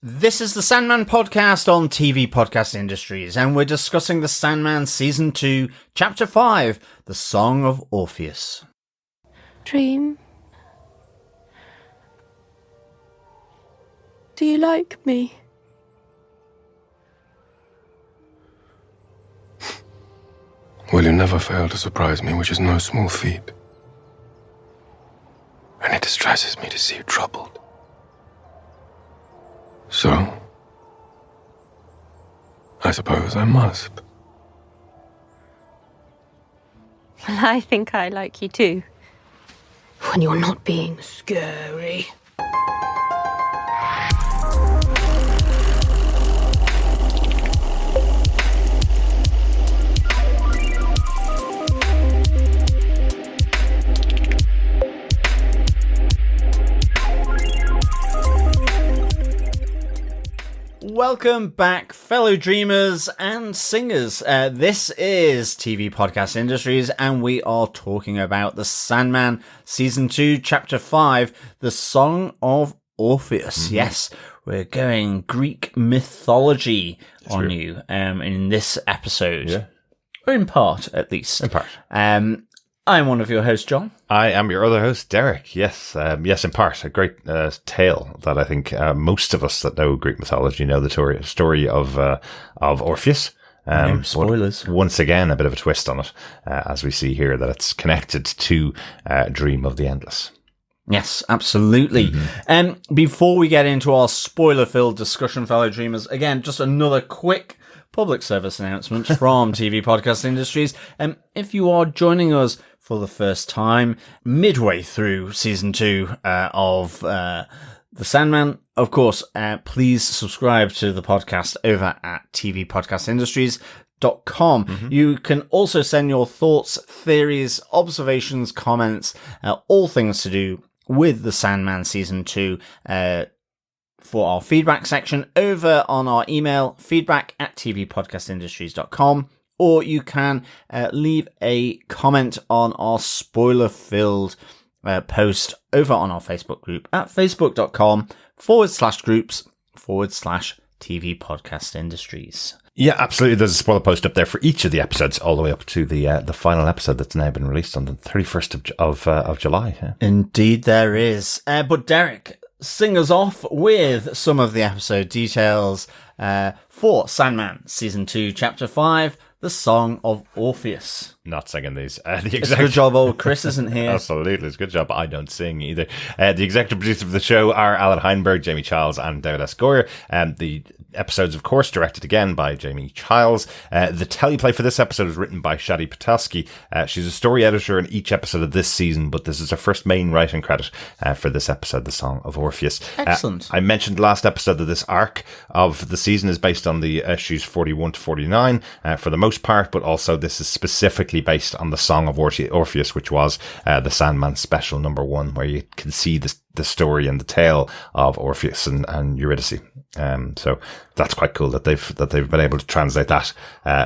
This is the Sandman podcast on TV Podcast Industries, and we're discussing the Sandman Season 2, Chapter 5, The Song of Orpheus. Dream, do you like me? Well, you never fail to surprise me, which is no small feat. And it distresses me to see you troubled. So, I suppose I must. Well, I think I like you too. When you're not being scary. Welcome back, fellow dreamers and singers. This is TV Podcast Industries, and we are talking about the Sandman Season 2, Chapter 5, The Song of Orpheus. Mm-hmm. Yes, we're going Greek mythology on you in this episode. Yeah. Or in part, at least. In part. I'm one of your hosts, John. I am your other host, Derek. Yes, in part. A great tale that I think most of us that know Greek mythology know the story of Orpheus. No spoilers. Once again, a bit of a twist on it, as we see here that it's connected to Dream of the Endless. Yes, absolutely. Mm-hmm. Before we get into our spoiler-filled discussion, fellow dreamers, again, just another quick public service announcement from TV Podcast Industries. If you are joining us for the first time, midway through Season 2 of The Sandman, of course, please subscribe to the podcast over at tvpodcastindustries.com. Mm-hmm. You can also send your thoughts, theories, observations, comments, all things to do with The Sandman Season 2 for our feedback section over on our email, feedback@tvpodcastindustries.com. Or you can leave a comment on our spoiler-filled post over on our Facebook group at facebook.com/groups/TV Podcast Industries. Yeah, absolutely. There's a spoiler post up there for each of the episodes, all the way up to the final episode that's now been released on the 31st of July. Yeah. Indeed, there is. But Derek, sing us off with some of the episode details for Sandman Season 2, Chapter 5, The Song of Orpheus. Not singing these. It's a good job old Chris isn't here. Absolutely, it's a good job, but I don't sing either. The executive producers of the show are Alan Heinberg, Jamie Childs, and David S. Goyer. The episodes, of course, directed again by Jamie Childs. The teleplay for this episode is written by Shadi Petosky. She's a story editor in each episode of this season, but this is her first main writing credit for this episode, The Song of Orpheus. Excellent. I mentioned last episode that this arc of the season is based on the issues 41 to 49 for the most part, but also this is specifically based on the Song of Orpheus, which was the Sandman special number 1, where you can see the story and the tale of Orpheus and Eurydice. So that's quite cool that they've been able to translate that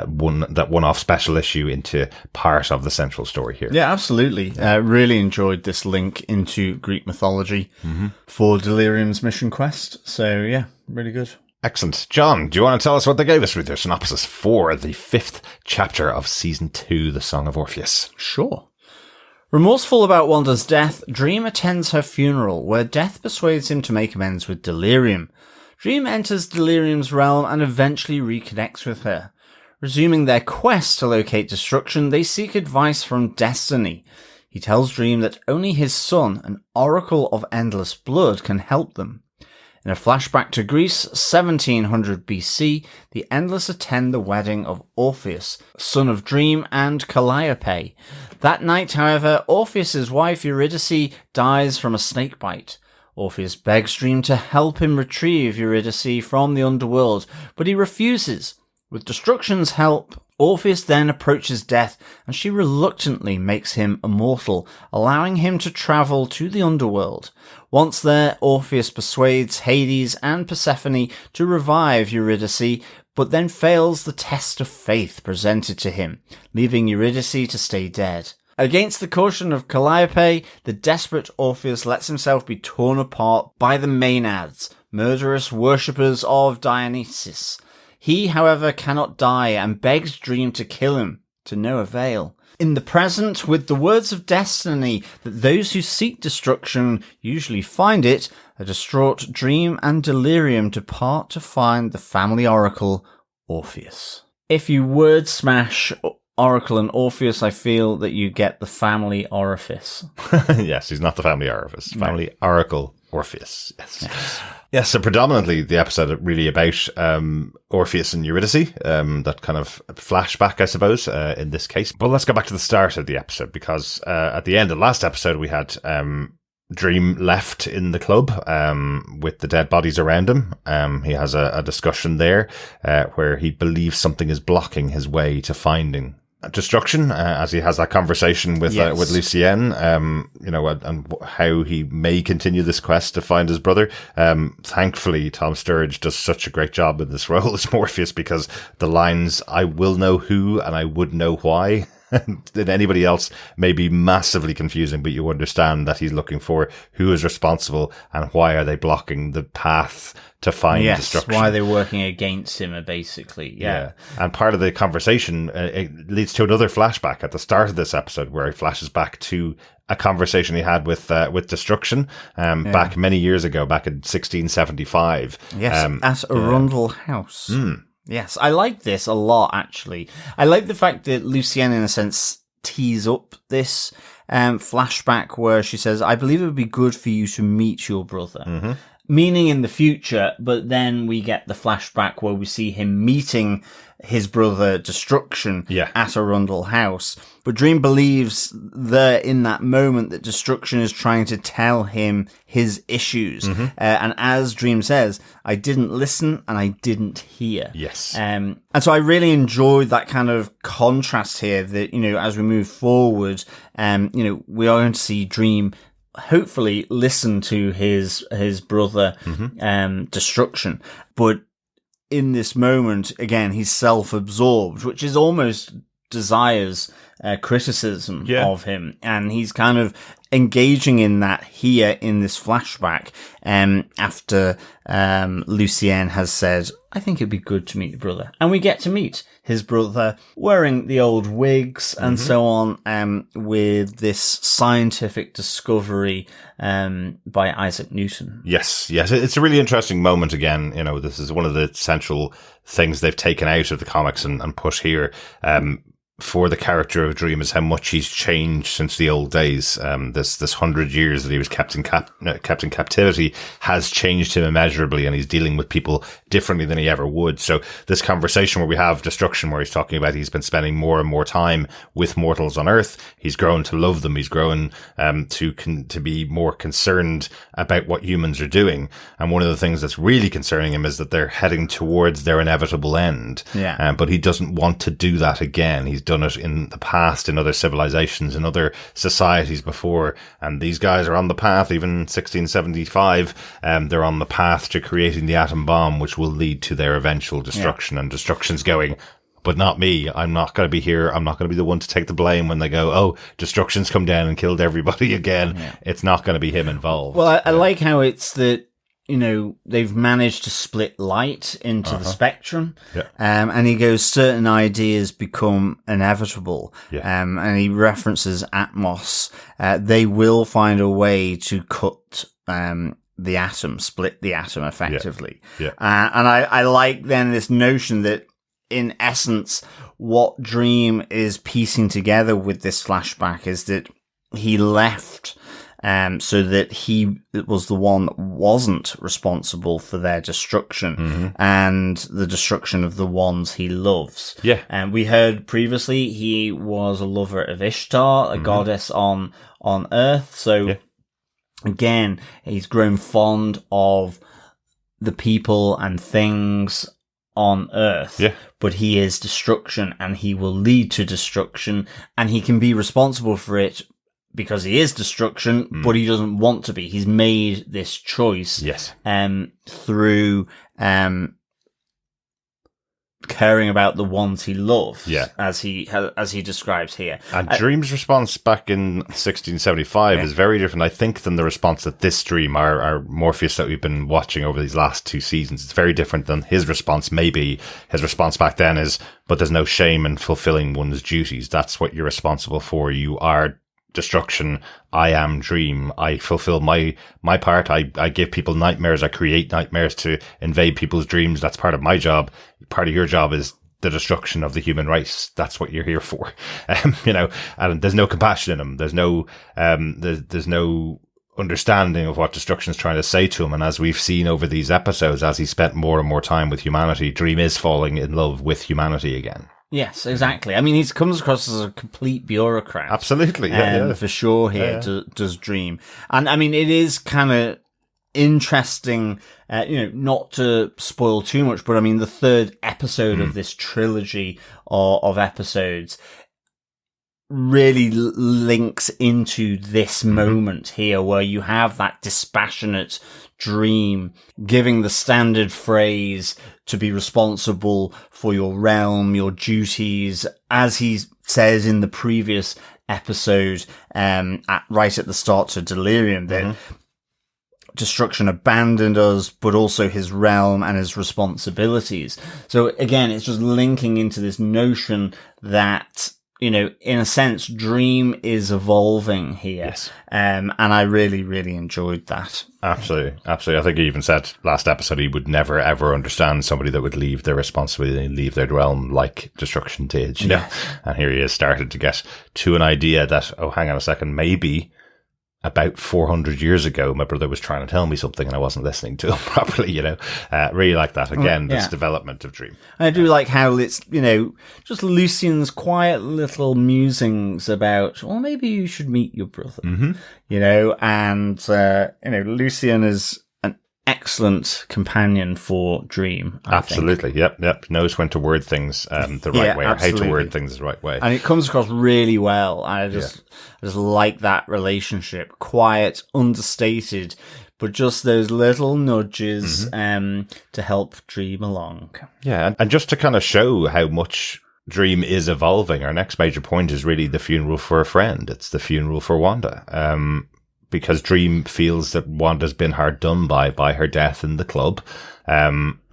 one-off special issue into part of the central story here. Yeah, absolutely. Really enjoyed this link into Greek mythology for Delirium's mission quest. So yeah, really good. Excellent. John, do you want to tell us what they gave us with their synopsis for the 5th chapter of Season 2, The Song of Orpheus? Sure. Remorseful about Wanda's death, Dream attends her funeral, where Death persuades him to make amends with Delirium. Dream enters Delirium's realm and eventually reconnects with her. Resuming their quest to locate destruction, they seek advice from Destiny. He tells Dream that only his son, an oracle of endless blood, can help them. In a flashback to Greece, 1700 BC, the Endless attend the wedding of Orpheus, son of Dream and Calliope. That night, however, Orpheus's wife Eurydice dies from a snake bite. Orpheus begs Dream to help him retrieve Eurydice from the Underworld, but he refuses. With Destruction's help, Orpheus then approaches Death, and she reluctantly makes him immortal, allowing him to travel to the Underworld. Once there, Orpheus persuades Hades and Persephone to revive Eurydice, but then fails the test of faith presented to him, leaving Eurydice to stay dead. Against the caution of Calliope, the desperate Orpheus lets himself be torn apart by the Maenads, murderous worshippers of Dionysus. He, however, cannot die and begs Dream to kill him, to no avail. In the present, with the words of destiny that those who seek destruction usually find it, a distraught Dream and Delirium depart to find the family oracle, Orpheus. If you word smash Oracle and Orpheus, I feel that you get the family orifice. Yes, he's not the family orifice. Family oracle, Orpheus. Yes, so predominantly the episode really about Orpheus and Eurydice, that kind of flashback, I suppose, in this case. But let's go back to the start of the episode, because at the end of the last episode, we had Dream left in the club with the dead bodies around him. He has a discussion there where he believes something is blocking his way to finding destruction, as he has that conversation with Lucienne, and how he may continue this quest to find his brother. Thankfully, Tom Sturridge does such a great job in this role as Morpheus, because the lines, "I will know who and I would know why," than anybody else may be massively confusing, but you understand that he's looking for who is responsible and why are they blocking the path to find destruction. Why they're working against him, basically. Yeah. And part of the conversation, it leads to another flashback at the start of this episode where he flashes back to a conversation he had with Destruction back many years ago, back in 1675. Yes, at Arundel House. Yes, I like this a lot, actually. I like the fact that Lucienne, in a sense, tees up this flashback where she says, "I believe it would be good for you to meet your brother." Meaning in the future, but then we get the flashback where we see him meeting his brother Destruction at Arundel House. But Dream believes there in that moment that Destruction is trying to tell him his issues. And as Dream says, "I didn't listen and I didn't hear." Yes. And so I really enjoyed that kind of contrast here that, as we move forward, we are going to see Dream hopefully listen to his brother Destruction, but in this moment again he's self-absorbed, which is almost Desire's criticism of him, and he's kind of engaging in that here in this flashback after Lucienne has said, "I think it'd be good to meet your brother," and we get to meet his brother wearing the old wigs and so on, with this scientific discovery by Isaac Newton. Yes, it's a really interesting moment again. This is one of the central things they've taken out of the comics and put here for the character of Dream, is how much he's changed since the old days. This 100 years that he was kept in captivity has changed him immeasurably, and he's dealing with people differently than he ever would. So this conversation where we have Destruction, where he's talking about he's been spending more and more time with mortals on Earth. He's grown to love them. He's grown to be more concerned about what humans are doing. And one of the things that's really concerning him is that they're heading towards their inevitable end. But he doesn't want to do that again. He's done it in the past, in other civilizations, in other societies before, and these guys are on the path. Even 1675, they're on the path to creating the atom bomb, which will lead to their eventual destruction. And Destruction's going, "But not me. I'm not going to be here. I'm not going to be the one to take the blame when they go, oh, Destruction's come down and killed everybody again." It's not going to be him involved. Well, I like how it's that, they've managed to split light into the spectrum. And he goes, certain ideas become inevitable. And he references Atmos. They will find a way to cut the atom, split the atom effectively. And I like then this notion that, in essence, what Dream is piecing together with this flashback is that he left so that he was the one that wasn't responsible for their destruction and the destruction of the ones he loves. And we heard previously he was a lover of Ishtar, a goddess on Earth. So again, he's grown fond of the people and things on Earth, but he is destruction, and he will lead to destruction, and he can be responsible for it because he is destruction, but he doesn't want to be. He's made this choice through caring about the ones he loves, Yeah. as he describes here. And Dream's response back in 1675 is very different, I think, than the response that this Dream, our Morpheus that we've been watching over these last 2 seasons. It's very different than his response. Maybe his response back then is, but there's no shame in fulfilling one's duties. That's what you're responsible for. You are destruction. I am Dream. I fulfill my part. I give people nightmares. I create nightmares to invade people's dreams. That's part of my job. Part of your job is the destruction of the human race. That's what you're here for. And there's no compassion in him. There's no understanding of what destruction's trying to say to him. And as we've seen over these episodes, as he spent more and more time with humanity, Dream is falling in love with humanity again. Yes, exactly. I mean, he comes across as a complete bureaucrat. Absolutely, yeah. For sure here, does Dream. And I mean, it is kind of interesting, not to spoil too much, but I mean, the third episode of this trilogy of episodes really links into this moment here where you have that dispassionate Dream giving the standard phrase to be responsible for your realm, your duties, as he says in the previous episode, right at the start to Delirium, that destruction abandoned us, but also his realm and his responsibilities. So again, it's just linking into this notion that, in a sense, Dream is evolving here. Yes. And I really, really enjoyed that. Absolutely. Absolutely. I think he even said last episode he would never, ever understand somebody that would leave their responsibility and leave their realm like destruction did, you know? And here he has started to get to an idea that, oh, hang on a second, maybe about 400 years ago, my brother was trying to tell me something and I wasn't listening to him properly, really like that. Again, this development of Dream. I do like how it's, just Lucian's quiet little musings about, well, maybe you should meet your brother, and, Lucian is an excellent companion for Dream. I Absolutely. think. Yep. Knows when to word things the right way, or how to word things the right way. And it comes across really well. I just like that relationship. Quiet, understated, but just those little nudges to help Dream along. Yeah, and just to kind of show how much Dream is evolving, our next major point is really the funeral for a friend. It's the funeral for Wanda. Because Dream feels that Wanda's been hard done by her death in the club.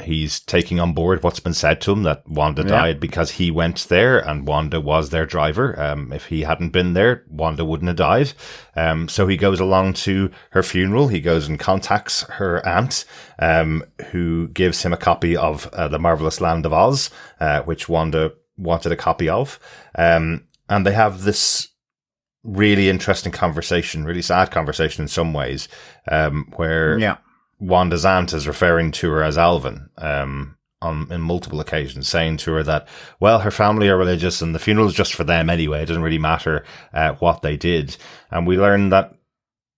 He's taking on board what's been said to him, that Wanda died because he went there and Wanda was their driver. If he hadn't been there, Wanda wouldn't have died. So he goes along to her funeral. He goes and contacts her aunt, who gives him a copy of The Marvelous Land of Oz, which Wanda wanted a copy of. And they have this really interesting conversation, really sad conversation in some ways, where Wanda's aunt is referring to her as Alvin, in multiple occasions, saying to her that, well, her family are religious and the funeral is just for them anyway. It doesn't really matter what they did. And we learn that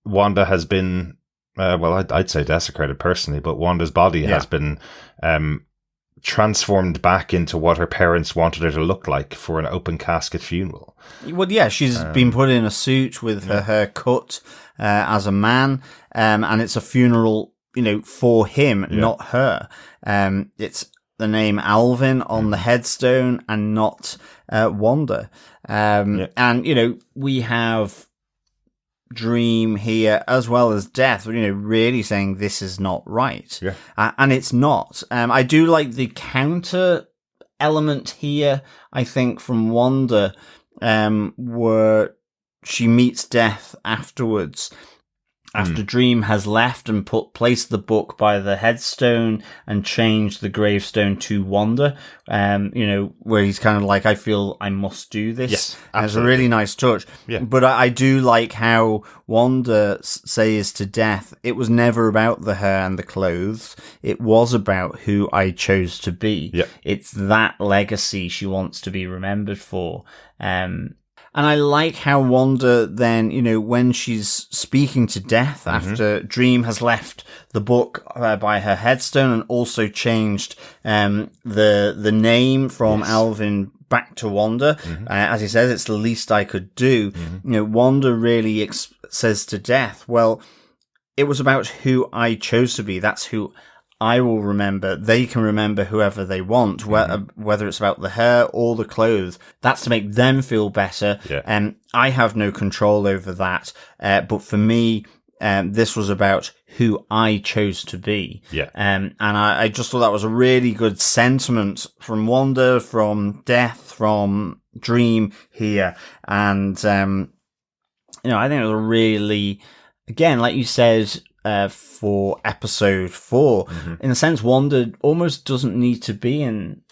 Wanda has been, I'd say desecrated personally, but Wanda's body has been transformed back into what her parents wanted her to look like for an open casket funeral. Well, yeah, she's been put in a suit with her hair cut as a man, and it's a funeral, for him, not her. It's the name Alvin on the headstone and not Wanda. And, we have Dream here as well as Death, really saying this is not right. And it's not. I do like the counter element here, I think, from Wanda, where she meets Death afterwards. After Dream has left and placed the book by the headstone and changed the gravestone to Wanda, where he's kind of like, I feel I must do this. Yes, absolutely. It's a really nice touch. Yeah. But I do like how Wanda says to Death, it was never about the hair and the clothes. It was about who I chose to be. Yep. It's that legacy she wants to be remembered for. And I like how Wanda then, when she's speaking to Death after Dream has left the book by her headstone and also changed the name from Alvin back to Wanda. As he says, it's the least I could do. Wanda really says to Death, well, it was about who I chose to be. That's who I will remember, they can remember whoever they want, whether it's about the hair or the clothes. That's to make them feel better. Yeah. I have no control over that. But for me, this was about who I chose to be. Yeah. And I just thought that was a really good sentiment from Wanda, from Death, from Dream here. And, I think it was a really, again, like you said, for episode 4, in a sense, Wanda almost doesn't need to be in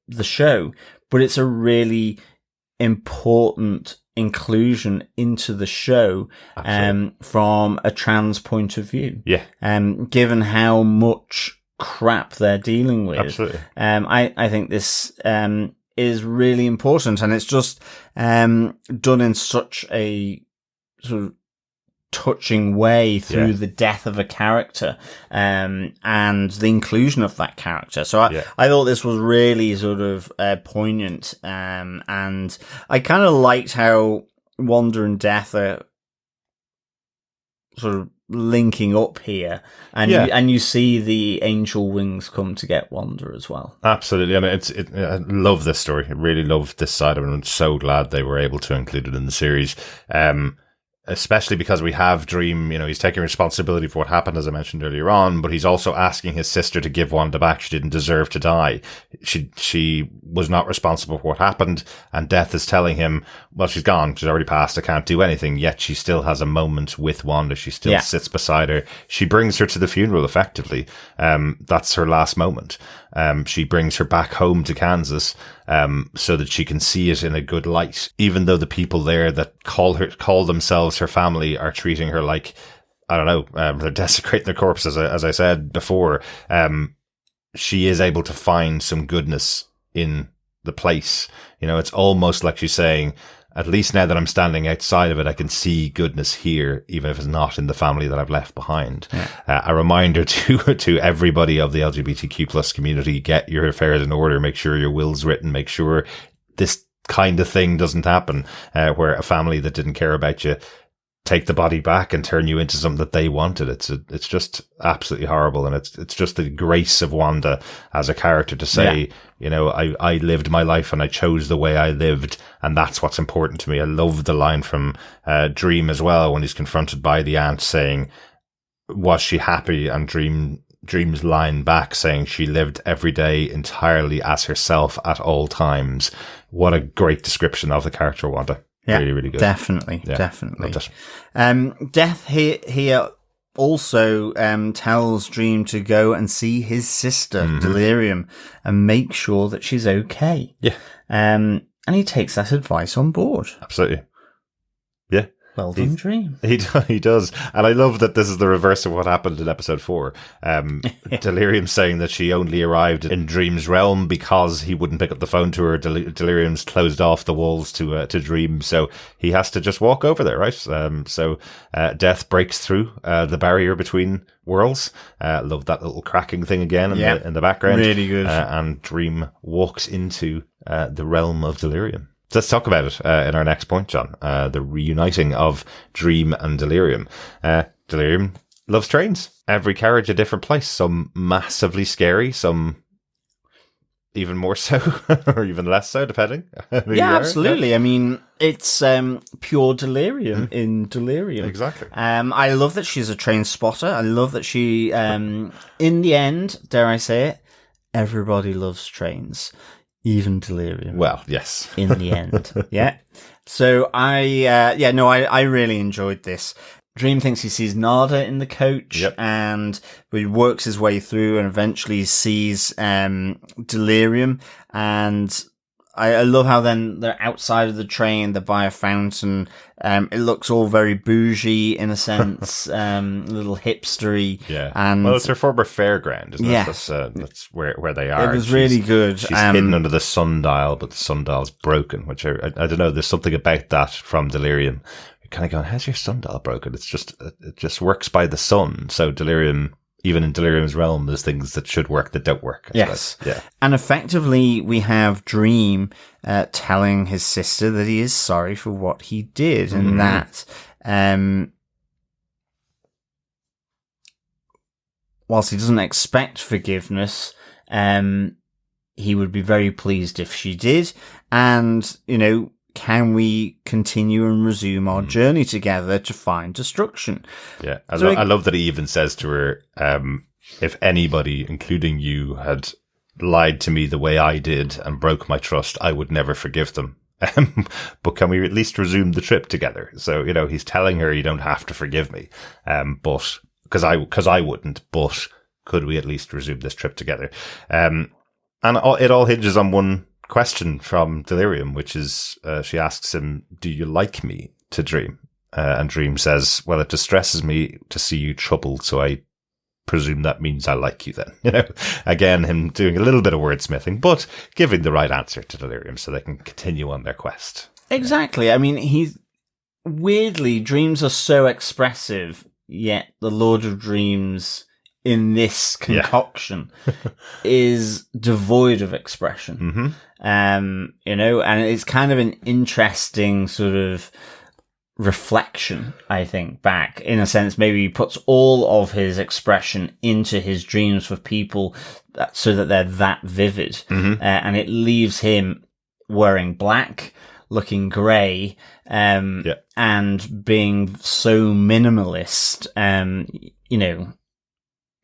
the show, but it's a really important inclusion into the show, from a trans point of view. Yeah. Given how much crap they're dealing with. Absolutely. I think this, is really important, and it's just, done in such a sort of touching way through the death of a character, and the inclusion of that character. So I thought this was really sort of poignant, and I kind of liked how Wanda and Death are sort of linking up here, and you see the angel wings come to get Wanda as well. Absolutely. I mean, I love this story. I really love this side of it. I'm so glad they were able to include it in the series. Especially because we have Dream, he's taking responsibility for what happened, as I mentioned earlier on, but he's also asking his sister to give Wanda back. She didn't deserve to die. She was not responsible for what happened, and Death is telling him, well, she's gone. She's already passed. I can't do anything. Yet she still has a moment with Wanda. She still sits beside her. She brings her to the funeral, effectively. That's her last moment. She brings her back home to Kansas, so that she can see it in a good light, even though the people there that call themselves her family are treating her like, I don't know, they're desecrating the corpse, as I said before. She is able to find some goodness in the place. It's almost like she's saying, at least now that I'm standing outside of it, I can see goodness here, even if it's not in the family that I've left behind. Yeah. A reminder to everybody of the LGBTQ plus community: get your affairs in order, make sure your will's written, make sure this kind of thing doesn't happen, where a family that didn't care about you take the body back and turn you into something that they wanted. It's just absolutely horrible. And it's just the grace of Wanda as a character to say, I lived my life and I chose the way I lived, and that's what's important to me. I love the line from Dream as well, when he's confronted by the aunt saying, was she happy? And Dream's line back saying she lived every day entirely as herself at all times. What a great description of the character Wanda. Yeah, really, really good. Definitely. Death here also tells Dream to go and see his sister, Delirium, and make sure that she's okay. Yeah. And he takes that advice on board. Absolutely. Yeah. Well done, Dream. He does. And I love that this is the reverse of what happened in episode 4. Delirium saying that she only arrived in Dream's realm because he wouldn't pick up the phone to her. Delirium's closed off the walls to Dream, so he has to just walk over there, right? So Death breaks through the barrier between worlds. Love that little cracking thing again in the background. Really good. And Dream walks into the realm of Delirium. So let's talk about it in our next point, John. The reuniting of Dream and Delirium. Delirium loves trains. Every carriage a different place. Some massively scary, some even more so, or even less so, depending. Yeah, absolutely. I mean, it's pure delirium in Delirium. Exactly. I love that she's a train spotter. I love that she, in the end, dare I say it, everybody loves trains. Even Delirium. Well, yes. In the end. Yeah. So I really enjoyed this. Dream thinks he sees Nada in the coach, and he works his way through and eventually sees Delirium. And I love how then they're outside of the train, they're by a fountain. It looks all very bougie in a sense, a little hipstery. Yeah. And well, it's her former fairground, isn't it? Yes. That's where they are. It was really good. She's hidden under the sundial, but the sundial's broken, which I don't know. There's something about that from Delirium. You're kind of going, how's your sundial broken? It just works by the sun. So Delirium, even in Delirium's realm, there's things that should work that don't work. Yes. Yeah. And effectively, we have Dream telling his sister that he is sorry for what he did, and that whilst he doesn't expect forgiveness, he would be very pleased if she did. And, can we continue and resume our journey together to find destruction? Yeah, I love that he even says to her, if anybody, including you, had lied to me the way I did and broke my trust, I would never forgive them. But can we at least resume the trip together? So, he's telling her, you don't have to forgive me. But, because I wouldn't, but could we at least resume this trip together? And it all hinges on one question from Delirium, which is, she asks him, do you like me, to Dream? And Dream says, well, it distresses me to see you troubled, so I presume that means I like you then. Again, him doing a little bit of wordsmithing, but giving the right answer to Delirium so they can continue on their quest. Exactly. I mean, weirdly, dreams are so expressive, yet the Lord of Dreams in this concoction is devoid of expression. And it's kind of an interesting sort of reflection, I think, back in a sense. Maybe he puts all of his expression into his dreams for people so that they're that vivid. And it leaves him wearing black, looking grey, and being so minimalist,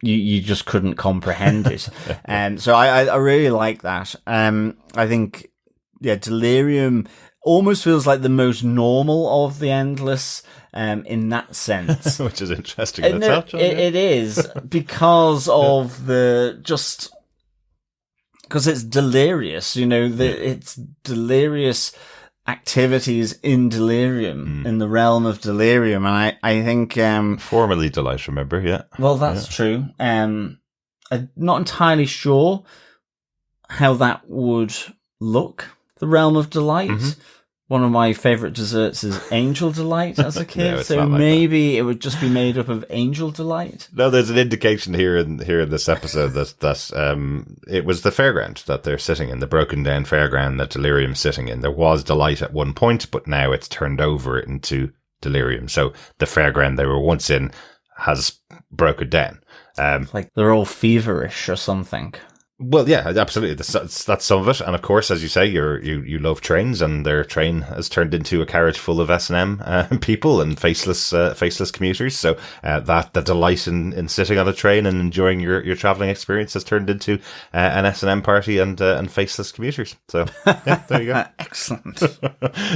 you just couldn't comprehend it. So I really like that. I think, Delirium almost feels like the most normal of the Endless, in that sense. Which is interesting in itself, John. It is, because of because it's delirious, it's delirious activities in Delirium, in the realm of Delirium. And I think... formerly Delight, remember, yeah. Well, that's true. I'm not entirely sure how that would look, the realm of Delight. One of my favourite desserts is Angel Delight as a kid, No, so maybe it would just be made up of Angel Delight. No, there's an indication here in this episode that it was the fairground that they're sitting in, the broken down fairground that Delirium's sitting in. There was Delight at one point, but now it's turned over into Delirium. So the fairground they were once in has broken down. Like they're all feverish or something. Well, yeah, absolutely. That's some of it. And of course, as you say, you love trains, and their train has turned into a carriage full of S&M people and faceless commuters. So the delight in sitting on a train and enjoying your traveling experience has turned into an S&M party and faceless commuters. So yeah, there you go. Excellent.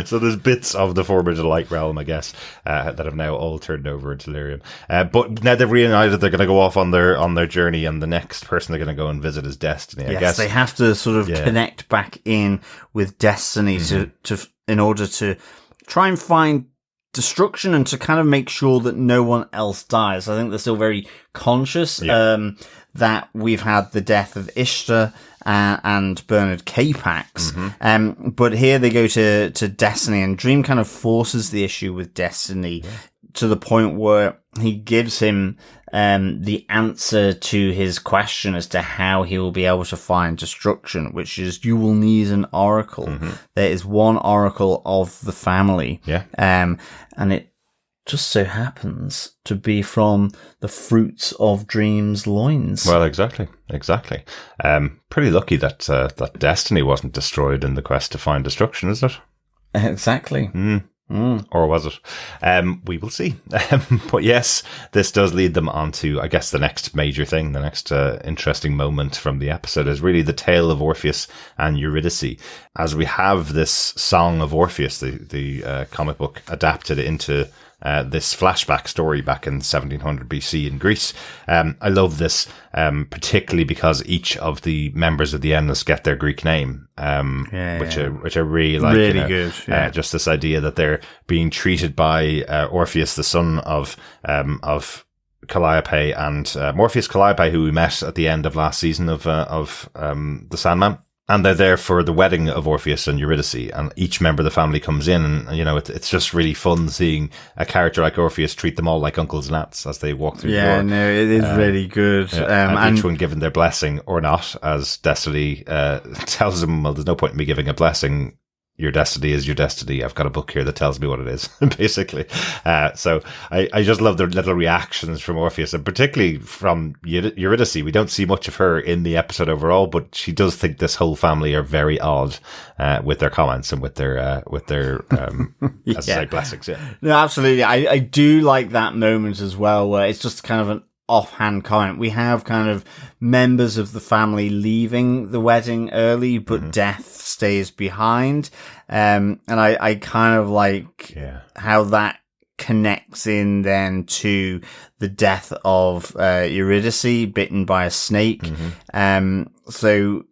So there's bits of the former Delight realm, I guess, that have now all turned over into Delirium. But now they've reunited, they're going to go off on their journey, and the next person they're going to go and visit is Destiny, I guess. They have to sort of connect back in with Destiny to in order to try and find destruction and to kind of make sure that no one else dies. I think they're still very conscious that we've had the death of Ishtar and Bernard Capax. But here they go to Destiny, and Dream kind of forces the issue with Destiny to the point where he gives him the answer to his question as to how he will be able to find destruction, which is you will need an oracle. There is one oracle of the family. And it just so happens to be from the fruits of Dream's loins. Well, exactly. Pretty lucky that Destiny wasn't destroyed in the quest to find destruction, isn't it? Exactly. Or was it? We will see. But yes, this does lead them on to, I guess, the next major thing, the next interesting moment from the episode is really the tale of Orpheus and Eurydice. As we have this Song of Orpheus, the comic book adapted into this flashback story back in 1700 BC in Greece. I love this, particularly because each of the members of the Endless get their Greek name, which I really like. Really good. Yeah. Just this idea that they're being treated by Orpheus, the son of Calliope, and Morpheus Calliope, who we met at the end of last season of the Sandman. And they're there for the wedding of Orpheus and Eurydice, and each member of the family comes in, and it's just really fun seeing a character like Orpheus treat them all like uncles and aunts as they walk through the door. Yeah, no, it is really good. And each one given their blessing or not, as Destiny tells them, well, there's no point in me giving a blessing. your destiny is your destiny. I've got a book here that tells me what it is, basically. So I just love the little reactions from Orpheus, and particularly from Eurydice. We don't see much of her in the episode overall, but she does think this whole family are very odd with their comments and with their as I say, blessings. Yeah. No, absolutely. I do like that moment as well, where it's just kind of an offhand comment. We have kind of members of the family leaving the wedding early, but Death stays behind. And I kind of like how that connects in then to the death of Eurydice, bitten by a snake. So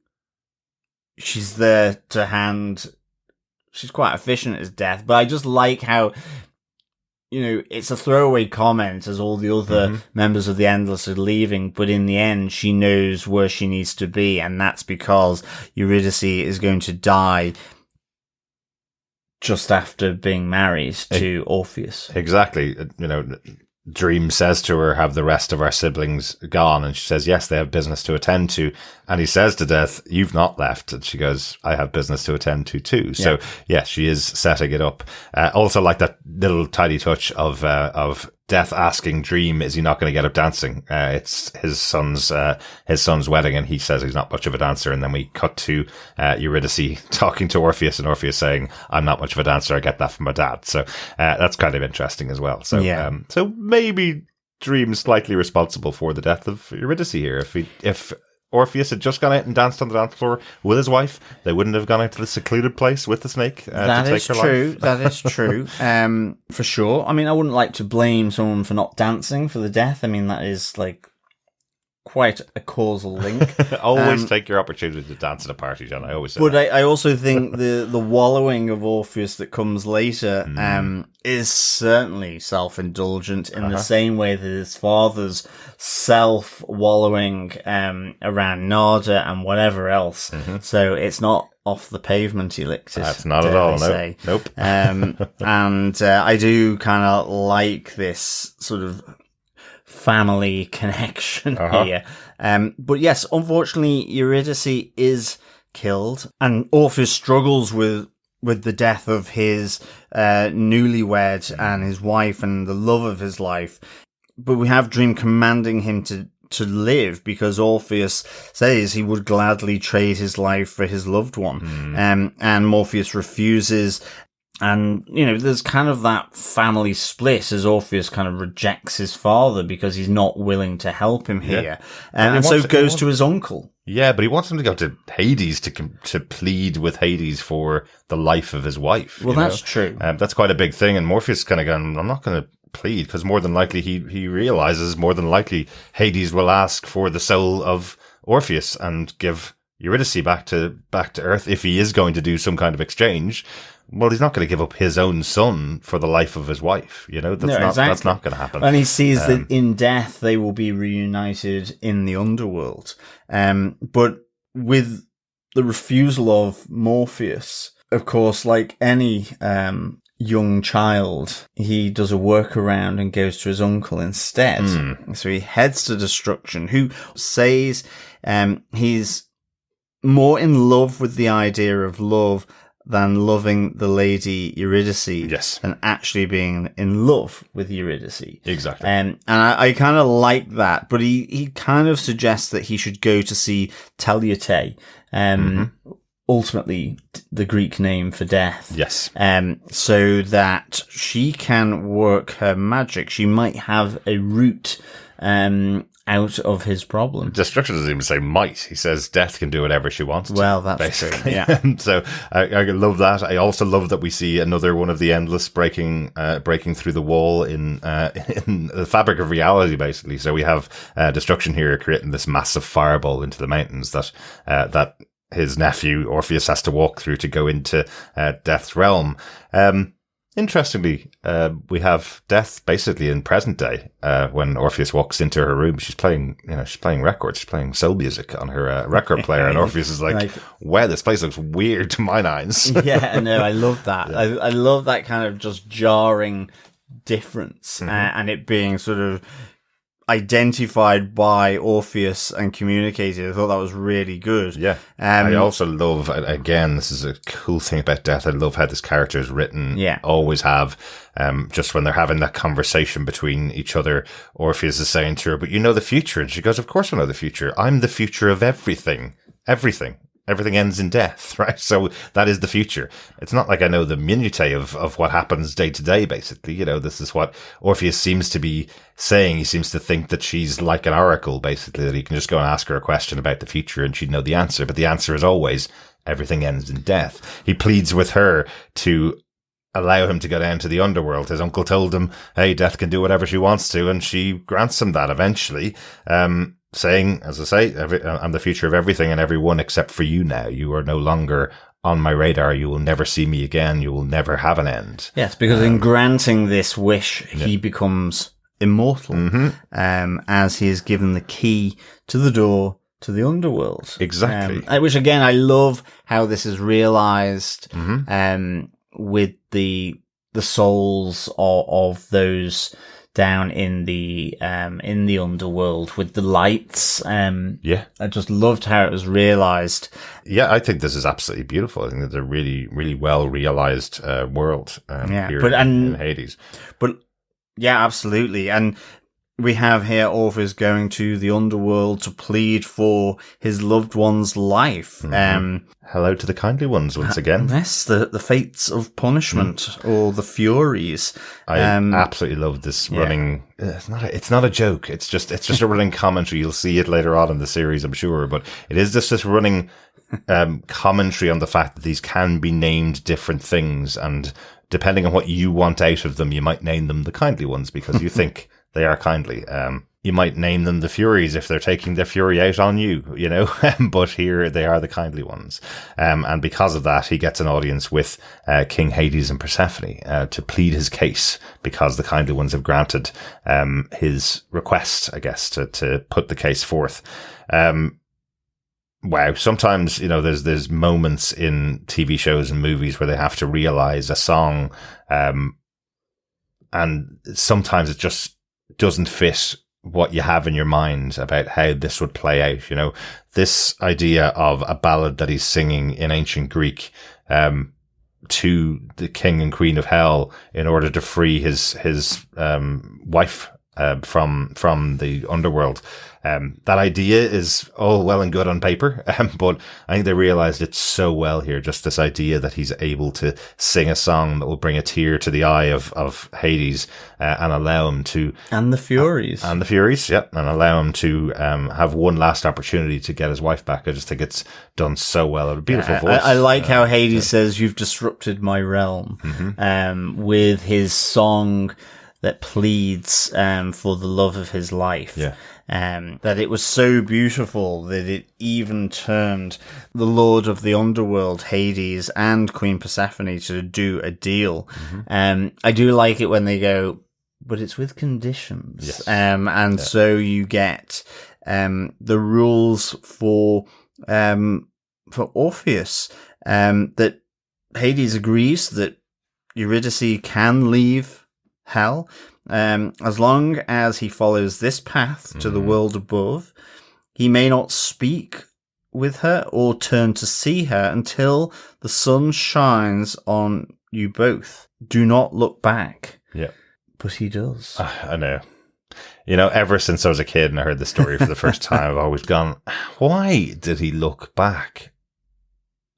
she's there to hand. She's quite efficient as Death, but I just like how, you know, it's a throwaway comment as all the other members of the Endless are leaving, but in the end, she knows where she needs to be, and that's because Eurydice is going to die just after being married to Orpheus. Exactly. You know, Dream says to her, have the rest of our siblings gone? And she says, yes, they have business to attend to. And he says to Death, you've not left. And she goes, I have business to attend to too. So yes, she is setting it up. Also like that little tiny touch of Death asking Dream, is he not going to get up dancing? It's his son's wedding, and he says he's not much of a dancer. And then we cut to Eurydice talking to Orpheus, and Orpheus saying, I'm not much of a dancer. I get that from my dad. So that's kind of interesting as well. So so maybe Dream's slightly responsible for the death of Eurydice here. If Orpheus had just gone out and danced on the dance floor with his wife, they wouldn't have gone out to the secluded place with the snake to take her life. That is true. For sure. I mean, I wouldn't like to blame someone for not dancing for the death. I mean, that is like quite a causal link. Always take your opportunity to dance at a party, John. I always say but that. I also think the wallowing of Orpheus that comes later is certainly self-indulgent in the same way that his father's self-wallowing around Nada and whatever else. So it's not off the pavement he licked it. That's not at all. Nope. And I do kind of like this sort of family connection here. But yes, unfortunately, Eurydice is killed, and Orpheus struggles with the death of his newlywed and his wife and the love of his life. But we have Dream commanding him to live, because Orpheus says he would gladly trade his life for his loved one. And Morpheus refuses. And, you know, there's kind of that family split as Orpheus kind of rejects his father because he's not willing to help him here. And so goes to his uncle. Yeah, but he wants him to go to Hades to plead with Hades for the life of his wife. Well, that's true. That's quite a big thing. And Morpheus kind of going, I'm not going to plead, because more than likely he realizes more than likely Hades will ask for the soul of Orpheus and give Eurydice back to Earth if he is going to do some kind of exchange. Well, he's not going to give up his own son for the life of his wife. You know, that's not going to happen. And he sees that in death they will be reunited in the Underworld. But with the refusal of Morpheus, of course, like any young child, he does a workaround and goes to his uncle instead. So he heads to destruction, who says he's more in love with the idea of love than loving the lady Eurydice, than actually being in love with Eurydice. Exactly. And I kind of like that, but he kind of suggests that he should go to see Teleplay, ultimately the Greek name for death. Yes. So that she can work her magic. She might have a route out of his problem. Destruction doesn't even say might. He says death can do whatever she wants. Well, that's basically true. Yeah. So I love that. I also love that we see another one of the Endless breaking through the wall in the fabric of reality, basically. So we have Destruction here creating this massive fireball into the mountains that his nephew Orpheus has to walk through to go into Death's realm. Interestingly, we have Death basically in present day. When Orpheus walks into her room, she's playing records, she's playing soul music on her record player, and Orpheus is like, wow, this place looks weird to mine eyes. Yeah, no, I love that. Yeah. I love that kind of just jarring difference, and it being sort of, identified by Orpheus and communicated. I thought that was really good. Yeah. I also love, again, this is a cool thing about Death. I love how this character is written. Yeah. Always have. Just when they're having that conversation between each other, Orpheus is saying to her, but you know the future. And she goes, of course I know the future. I'm the future of everything. Everything. Everything ends in death, right? So that is the future. It's not like I know the minutiae of what happens day to day, basically. You know, this is what Orpheus seems to be saying. He seems to think that she's like an oracle, basically, that he can just go and ask her a question about the future and she'd know the answer. But the answer is always, everything ends in death. He pleads with her to allow him to go down to the underworld. His uncle told him, hey, Death can do whatever she wants to, and she grants him that eventually. Saying, as I say, I'm the future of everything and everyone except for you now. You are no longer on my radar. You will never see me again. You will never have an end. Yes, because in granting this wish, he becomes immortal, as he is given the key to the door to the underworld. Exactly. Which, again, I love how this is realized with the souls of those down in the underworld with the lights. I just loved how it was realized. Yeah, I think this is absolutely beautiful. I think it's a really, really well realized world here in Hades. But yeah, absolutely. And we have here Orpheus going to the underworld to plead for his loved one's life. Hello to the kindly ones once again. Yes, the fates of punishment or the furies. I absolutely love this running. It's not a joke. It's just a running commentary. You'll see it later on in the series, I'm sure. But it is just this running commentary on the fact that these can be named different things, and depending on what you want out of them, you might name them the kindly ones because you think they are kindly. You might name them the Furies if they're taking their fury out on you, you know, but here they are the kindly ones. And because of that, he gets an audience with King Hades and Persephone to plead his case because the kindly ones have granted his request, I guess, to put the case forth. Wow. Sometimes, you know, there's moments in TV shows and movies where they have to realize a song, and sometimes it just doesn't fit what you have in your mind about how this would play out. You know, this idea of a ballad that he's singing in ancient Greek, to the king and queen of hell in order to free his wife, from the underworld. That idea is all well and good on paper, but I think they realized it so well here. Just this idea that he's able to sing a song that will bring a tear to the eye of Hades, and allow him to... And the Furies. And the Furies, yep. And allow him to have one last opportunity to get his wife back. I just think it's done so well. A beautiful voice. I like how Hades says, you've disrupted my realm, with his song that pleads for the love of his life. Yeah. That it was so beautiful that it even turned the Lord of the Underworld, Hades, and Queen Persephone to do a deal. I do like it when they go, but it's with conditions. Yes. So you get the rules for Orpheus, that Hades agrees that Eurydice can leave hell, as long as he follows this path to the world above. He may not speak with her or turn to see her until the sun shines on you both. Do not look back. Yeah. But he does. I know. You know, ever since I was a kid and I heard the story for the first time, I've always gone, why did he look back?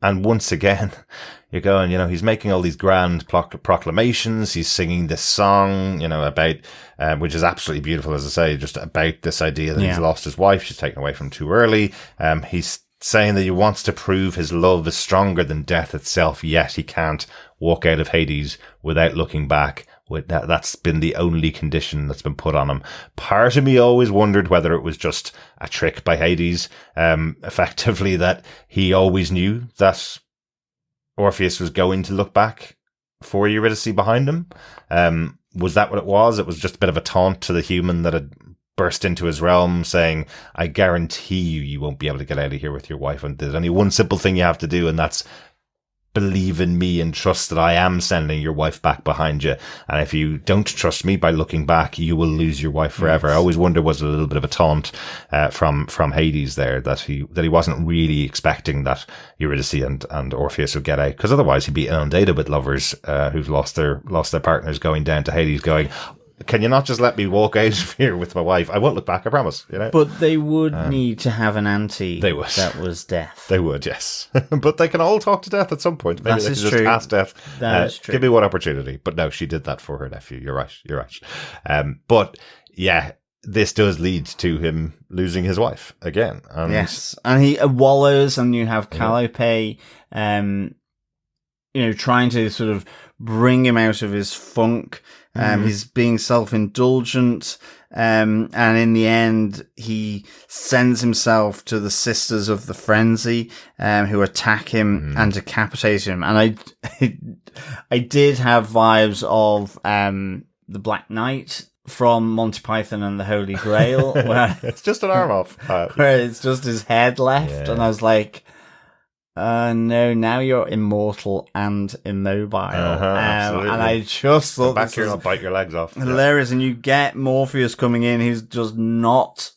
And once again, you're going, you know, he's making all these grand proclamations. He's singing this song, you know, about, which is absolutely beautiful, as I say, just about this idea that he's lost his wife. She's taken away from him too early. He's saying that he wants to prove his love is stronger than death itself, yet he can't walk out of Hades without looking back. That's been the only condition that's been put on him. Part of me always wondered whether it was just a trick by Hades, effectively, that he always knew that Orpheus was going to look back for Eurydice behind him. Was that what it was? It was just a bit of a taunt to the human that had burst into his realm, saying, I guarantee you won't be able to get out of here with your wife. And there's only one simple thing you have to do, and that's believe in me and trust that I am sending your wife back behind you. And if you don't trust me by looking back, you will lose your wife forever. Yes. I always wonder, was it a little bit of a taunt from Hades there, that he wasn't really expecting that Eurydice and Orpheus would get out, because otherwise he'd be inundated with lovers who've lost their partners going down to Hades going, can you not just let me walk out of here with my wife? I won't look back, I promise. You know? But they would need to have an ante that was death. They would, yes. But they can all talk to death at some point. Maybe they can just ask death, is true. Give me one opportunity. But no, she did that for her nephew. You're right. But yeah, this does lead to him losing his wife again. Yes. And he wallows, and you have Calliope, trying to sort of bring him out of his funk. He's being self-indulgent, and in the end, he sends himself to the Sisters of the Frenzy, who attack him and decapitate him. And I did have vibes of the Black Knight from Monty Python and the Holy Grail, where it's just an arm off, where it's just his head left, and I was like, no, now you're immortal and immobile. Absolutely. And I just thought back here and I'll bite your legs off. Hilarious. And you get Morpheus coming in, who's just not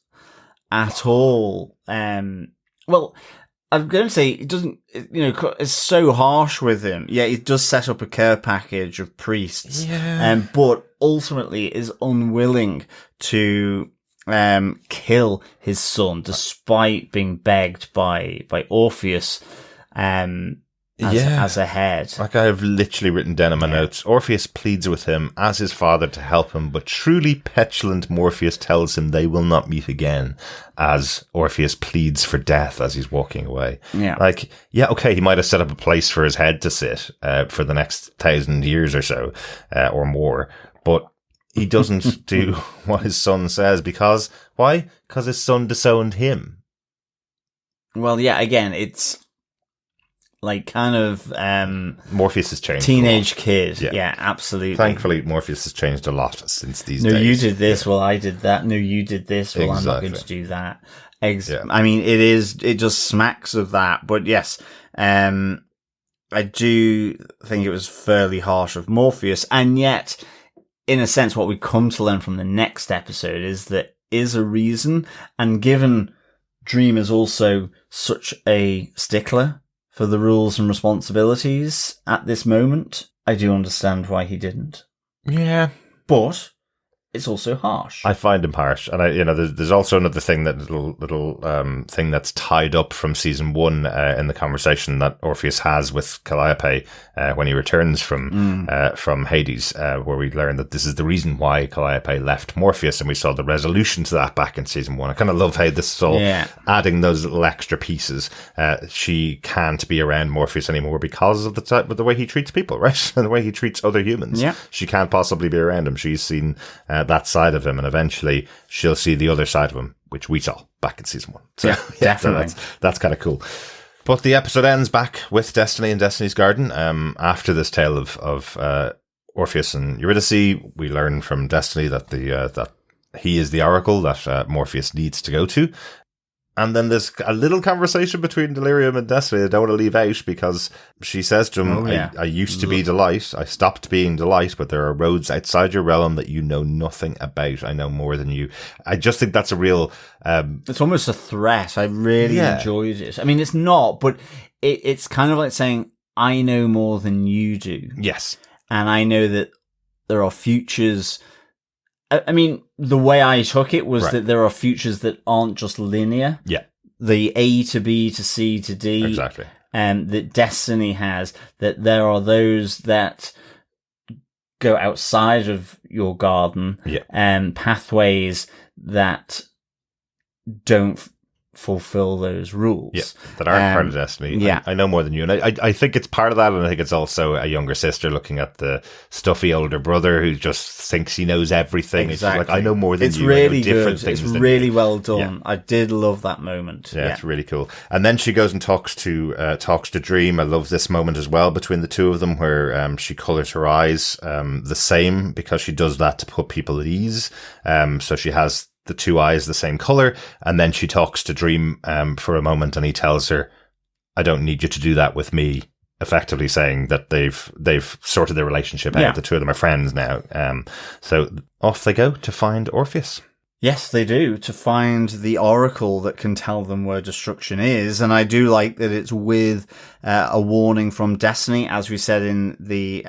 at all. Well, I'm going to say it doesn't, it's so harsh with him. Yeah, it does set up a care package of priests. Yeah. But ultimately is unwilling to kill his son, despite being begged by Orpheus as a head. Like, I have literally written down in my notes, Orpheus pleads with him as his father to help him, but truly petulant Morpheus tells him they will not meet again, as Orpheus pleads for death as he's walking away. Yeah. Like, yeah, okay, he might have set up a place for his head to sit for the next 1,000 years or so, or more, but he doesn't do what his son says, because why? Because his son disowned him. Well, yeah, again, it's like kind of Morpheus has changed. Teenage kid. Yeah, absolutely. Thankfully, Morpheus has changed a lot since these days. No, you did this, well, I did that. No, you did this, well, I'm not going to do that. I mean, it just smacks of that. But yes, I do think it was fairly harsh of Morpheus, and yet, in a sense, what we come to learn from the next episode is that is a reason, and given Dream is also such a stickler for the rules and responsibilities at this moment, I do understand why he didn't. Yeah. But it's also harsh. I find him harsh. And there's also another thing, that little thing that's tied up from season 1 in the conversation that Orpheus has with Calliope when he returns from Hades, where we learn that this is the reason why Calliope left Morpheus, and we saw the resolution to that back in season 1. I kind of love how this is all adding those little extra pieces. She can't be around Morpheus anymore because of the way he treats people, right? And the way he treats other humans. Yeah. She can't possibly be around him. She's seen that side of him, and eventually she'll see the other side of him, which we saw back in season 1. So, definitely. So that's kind of cool. But the episode ends back with Destiny in Destiny's Garden. After this tale of Orpheus and Eurydice, we learn from Destiny that that he is the oracle that Morpheus needs to go to. And then there's a little conversation between Delirium and Destiny I don't want to leave out, because she says to him, I used to be Delight. I stopped being Delight, but there are roads outside your realm that you know nothing about. I know more than you. I just think that's a real... it's almost a threat. I really enjoyed it. I mean, it's not, but it's kind of like saying, I know more than you do. Yes. And I know that there are futures... I mean, the way I took it was that there are futures that aren't just linear. Yeah. The A to B to C to D. Exactly. That Destiny has, that there are those that go outside of your garden. Yeah. And pathways that don't fulfill those rules. Yeah, that aren't part of Destiny. Yeah. I know more than you. And I think it's part of that, and I think it's also a younger sister looking at the stuffy older brother who just thinks he knows everything. Exactly. It's like, I know more than it's you. Really I know different good. things It's than really you. well done. Yeah. I did love that moment. Yeah, it's really cool. And then she goes and talks to Dream. I love this moment as well between the two of them, where she colours her eyes the same, because she does that to put people at ease. So she has the two eyes the same color, and then she talks to Dream for a moment, and he tells her, I don't need you to do that with me. effectively saying that they've sorted their relationship out. Yeah. The two of them are friends now. So off they go to find Orpheus. Yes, they do, to find the oracle that can tell them where destruction is. And I do like that it's with a warning from Destiny, as we said in the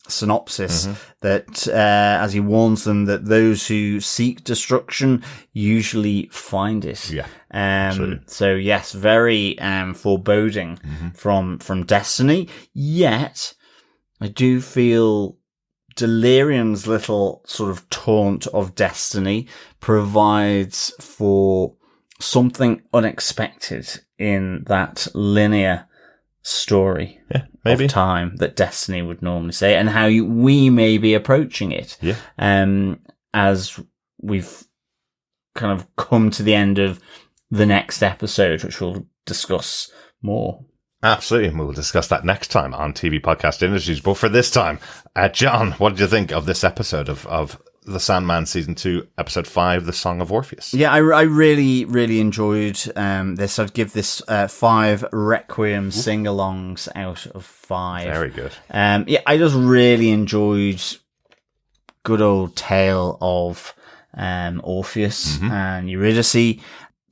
synopsis, that as he warns them that those who seek destruction usually find it. Yeah, absolutely. So yes, very foreboding from Destiny. Yet, I do feel Delirium's little sort of taunt of Destiny provides for something unexpected in that linear story maybe. of time that Destiny would normally say, and how we may be approaching it. As we've kind of come to the end of the next episode, which we'll discuss more. Absolutely, and we'll discuss that next time on TV Podcast Industries. But for this time, John, what did you think of this episode of The Sandman Season 2, Episode 5, The Song of Orpheus? Yeah, I really, really enjoyed this. I'd give this 5 Requiem sing-alongs out of 5. Very good. Yeah, I just really enjoyed good old tale of Orpheus and Eurydice.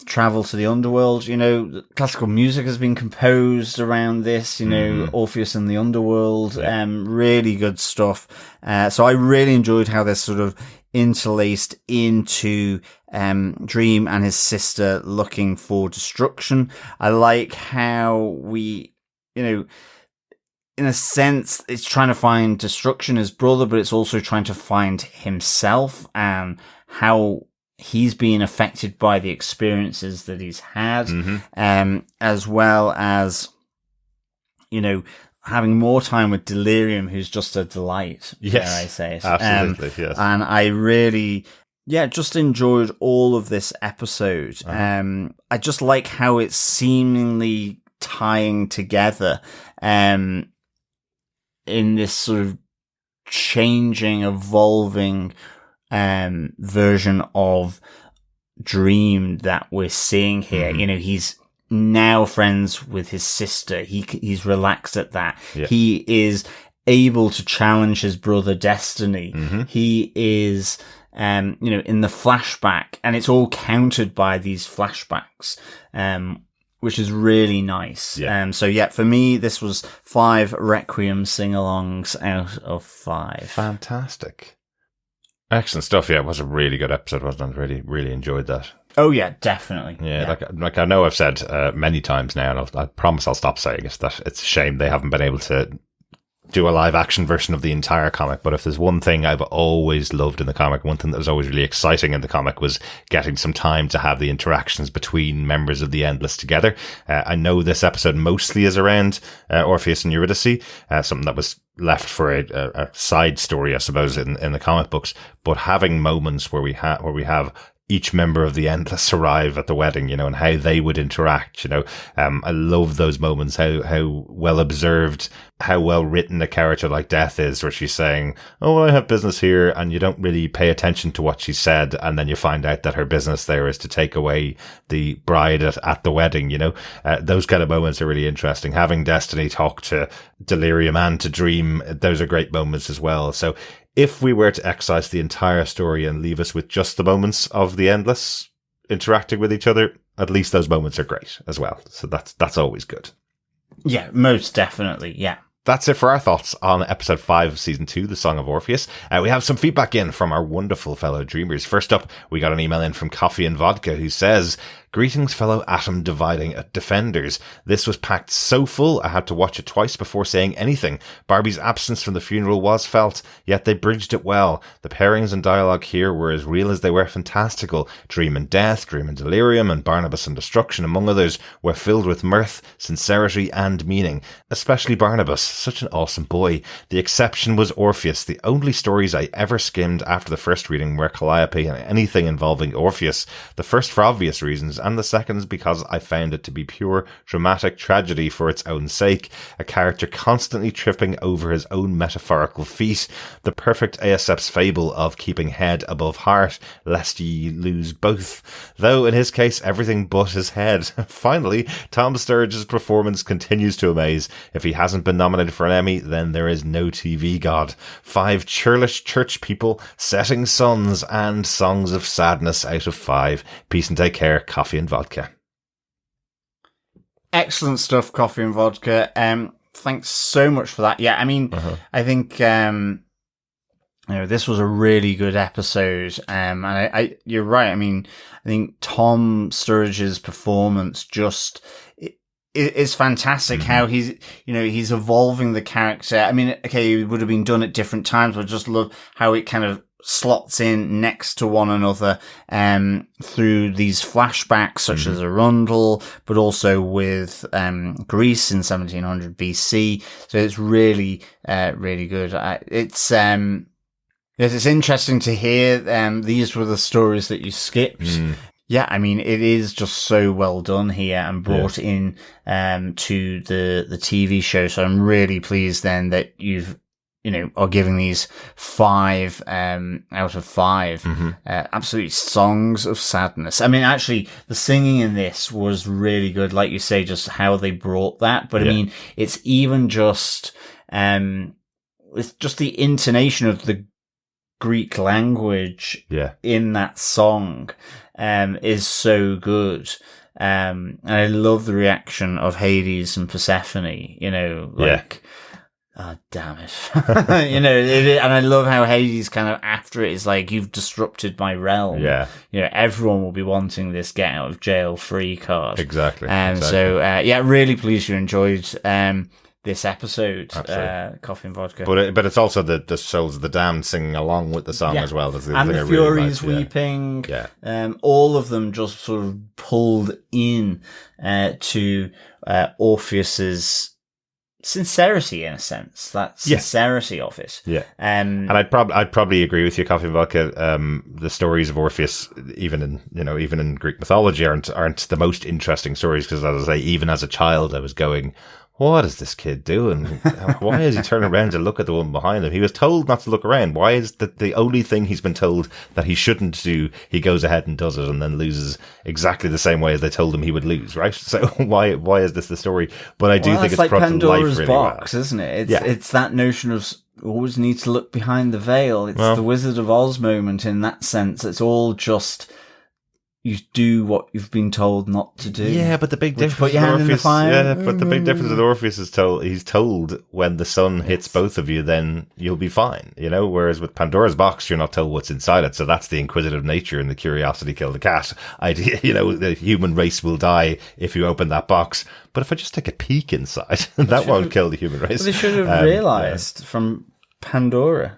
Travel to the Underworld, classical music has been composed around this, Orpheus and the Underworld, really good stuff. So I really enjoyed how they're sort of interlaced into Dream and his sister looking for destruction. I like how we, in a sense, it's trying to find destruction, his brother, but it's also trying to find himself and how he's being affected by the experiences that he's had, as well as, having more time with Delirium, who's just a delight, dare I say it. Absolutely, yes. And I really, just enjoyed all of this episode. I just like how it's seemingly tying together in this sort of changing, evolving version of Dream that we're seeing here. He's now friends with his sister. He's relaxed at that. He is able to challenge his brother Destiny. He is in the flashback, and it's all countered by these flashbacks, which is really nice. So for me, this was 5 Requiem sing-alongs out of 5. Fantastic. Excellent stuff. Yeah, it was a really good episode, wasn't it? Really, really enjoyed that. Oh yeah, definitely. Yeah. Like I know I've said many times now, and I promise I'll stop saying it, that it's a shame they haven't been able to do a live action version of the entire comic. But if there's one thing I've always loved in the comic, one thing that was always really exciting in the comic was getting some time to have the interactions between members of the Endless together. I know this episode mostly is around Orpheus and Eurydice, something that was left for a side story, I suppose, in the comic books. But having moments where we have each member of the Endless arrive at the wedding, and how they would interact, I love those moments, how well observed, how well written a character like Death is, where she's saying, oh, I have business here, and you don't really pay attention to what she said, and then you find out that her business there is to take away the bride at the wedding, those kind of moments are really interesting. Having Destiny talk to Delirium and to Dream, those are great moments as well. So if we were to excise the entire story and leave us with just the moments of the Endless interacting with each other, at least those moments are great as well. So that's always good. Yeah, most definitely. Yeah. That's it for our thoughts on episode 5 of season 2, The Song of Orpheus. We have some feedback in from our wonderful fellow dreamers. First up, we got an email in from Coffee and Vodka who says, greetings, fellow atom dividing defenders. This was packed so full, I had to watch it twice before saying anything. Barbie's absence from the funeral was felt, yet they bridged it well. The pairings and dialogue here were as real as they were fantastical. Dream and Death, Dream and Delirium, and Barnabas and Destruction, among others, were filled with mirth, sincerity, and meaning. Especially Barnabas. Such an awesome boy. The exception was Orpheus. The only stories I ever skimmed after the first reading were Calliope and anything involving Orpheus. The first for obvious reasons, first and the second because I found it to be pure dramatic tragedy for its own sake, a character constantly tripping over his own metaphorical feet, the perfect Aesop's fable of keeping head above heart, lest ye lose both, though in his case everything but his head. Finally, Tom Sturridge's performance continues to amaze. If he hasn't been nominated for an Emmy, then there is no TV god. 5 churlish church people, setting suns, and songs of sadness out of 5. Peace and take care. Coffee and vodka. Excellent stuff, Coffee and Vodka. Thanks so much for that. Yeah, I mean, I think this was a really good episode. And I you're right. I mean, I think Tom Sturridge's performance just is fantastic. How he's evolving the character. I mean, okay, it would have been done at different times, but I just love how it kind of slots in next to one another through these flashbacks such as Arundel, but also with Greece in 1700 BC. So it's really really good. It's interesting to hear these were the stories that you skipped. Yeah, I mean, it is just so well done here and brought in to the TV show. So I'm really pleased then that you've are giving these 5 out of 5 absolute songs of sadness. I mean, actually, the singing in this was really good. Like you say, just how they brought that. But I mean, it's even just it's just the intonation of the Greek language in that song is so good. And I love the reaction of Hades and Persephone, oh, damn it. And I love how Hades kind of after it is like, you've disrupted my realm. Yeah. Everyone will be wanting this get out of jail free card. Exactly. So, really pleased you enjoyed, this episode, Coffee and Vodka. But it's also the souls of the damned singing along with the song as well. That's the and thing the I really Furies liked. weeping. All of them just sort of pulled in to Orpheus's sincerity, in a sense, that sincerity of it. And I'd probably agree with you, Coffee and Vodka. The stories of Orpheus, even in Greek mythology, aren't the most interesting stories, because, as I say, even as a child, I was going, what is this kid doing? Why is he turning around to look at the one behind him? He was told not to look around. Why is that the only thing he's been told that he shouldn't do, he goes ahead and does it and then loses exactly the same way as they told him he would lose, right? So why is this the story? But I do think it's like brought Pandora's to life really box, well. isn't it? It's that notion of always need to look behind the veil. It's the Wizard of Oz moment in that sense. It's all just, you do what you've been told not to do. Yeah, but the big difference put your hand in the fire. Yeah, but the big difference with Orpheus is he's told when the sun hits both of you, then you'll be fine. Whereas with Pandora's box, you're not told what's inside it. So that's the inquisitive nature and the curiosity killed the cat idea. The human race will die if you open that box. But if I just take a peek inside, that won't kill the human race. They should have realised from Pandora.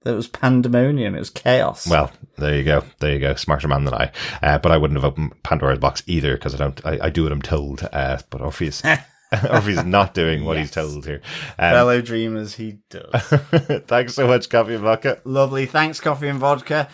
It was pandemonium. It was chaos. Well, there you go. Smarter man than I. But I wouldn't have opened Pandora's box either, because I do what I'm told. But Orpheus is not doing what he's told here. Fellow dreamers, he does. Thanks so much, Coffee and Vodka. Lovely. Thanks, Coffee and Vodka.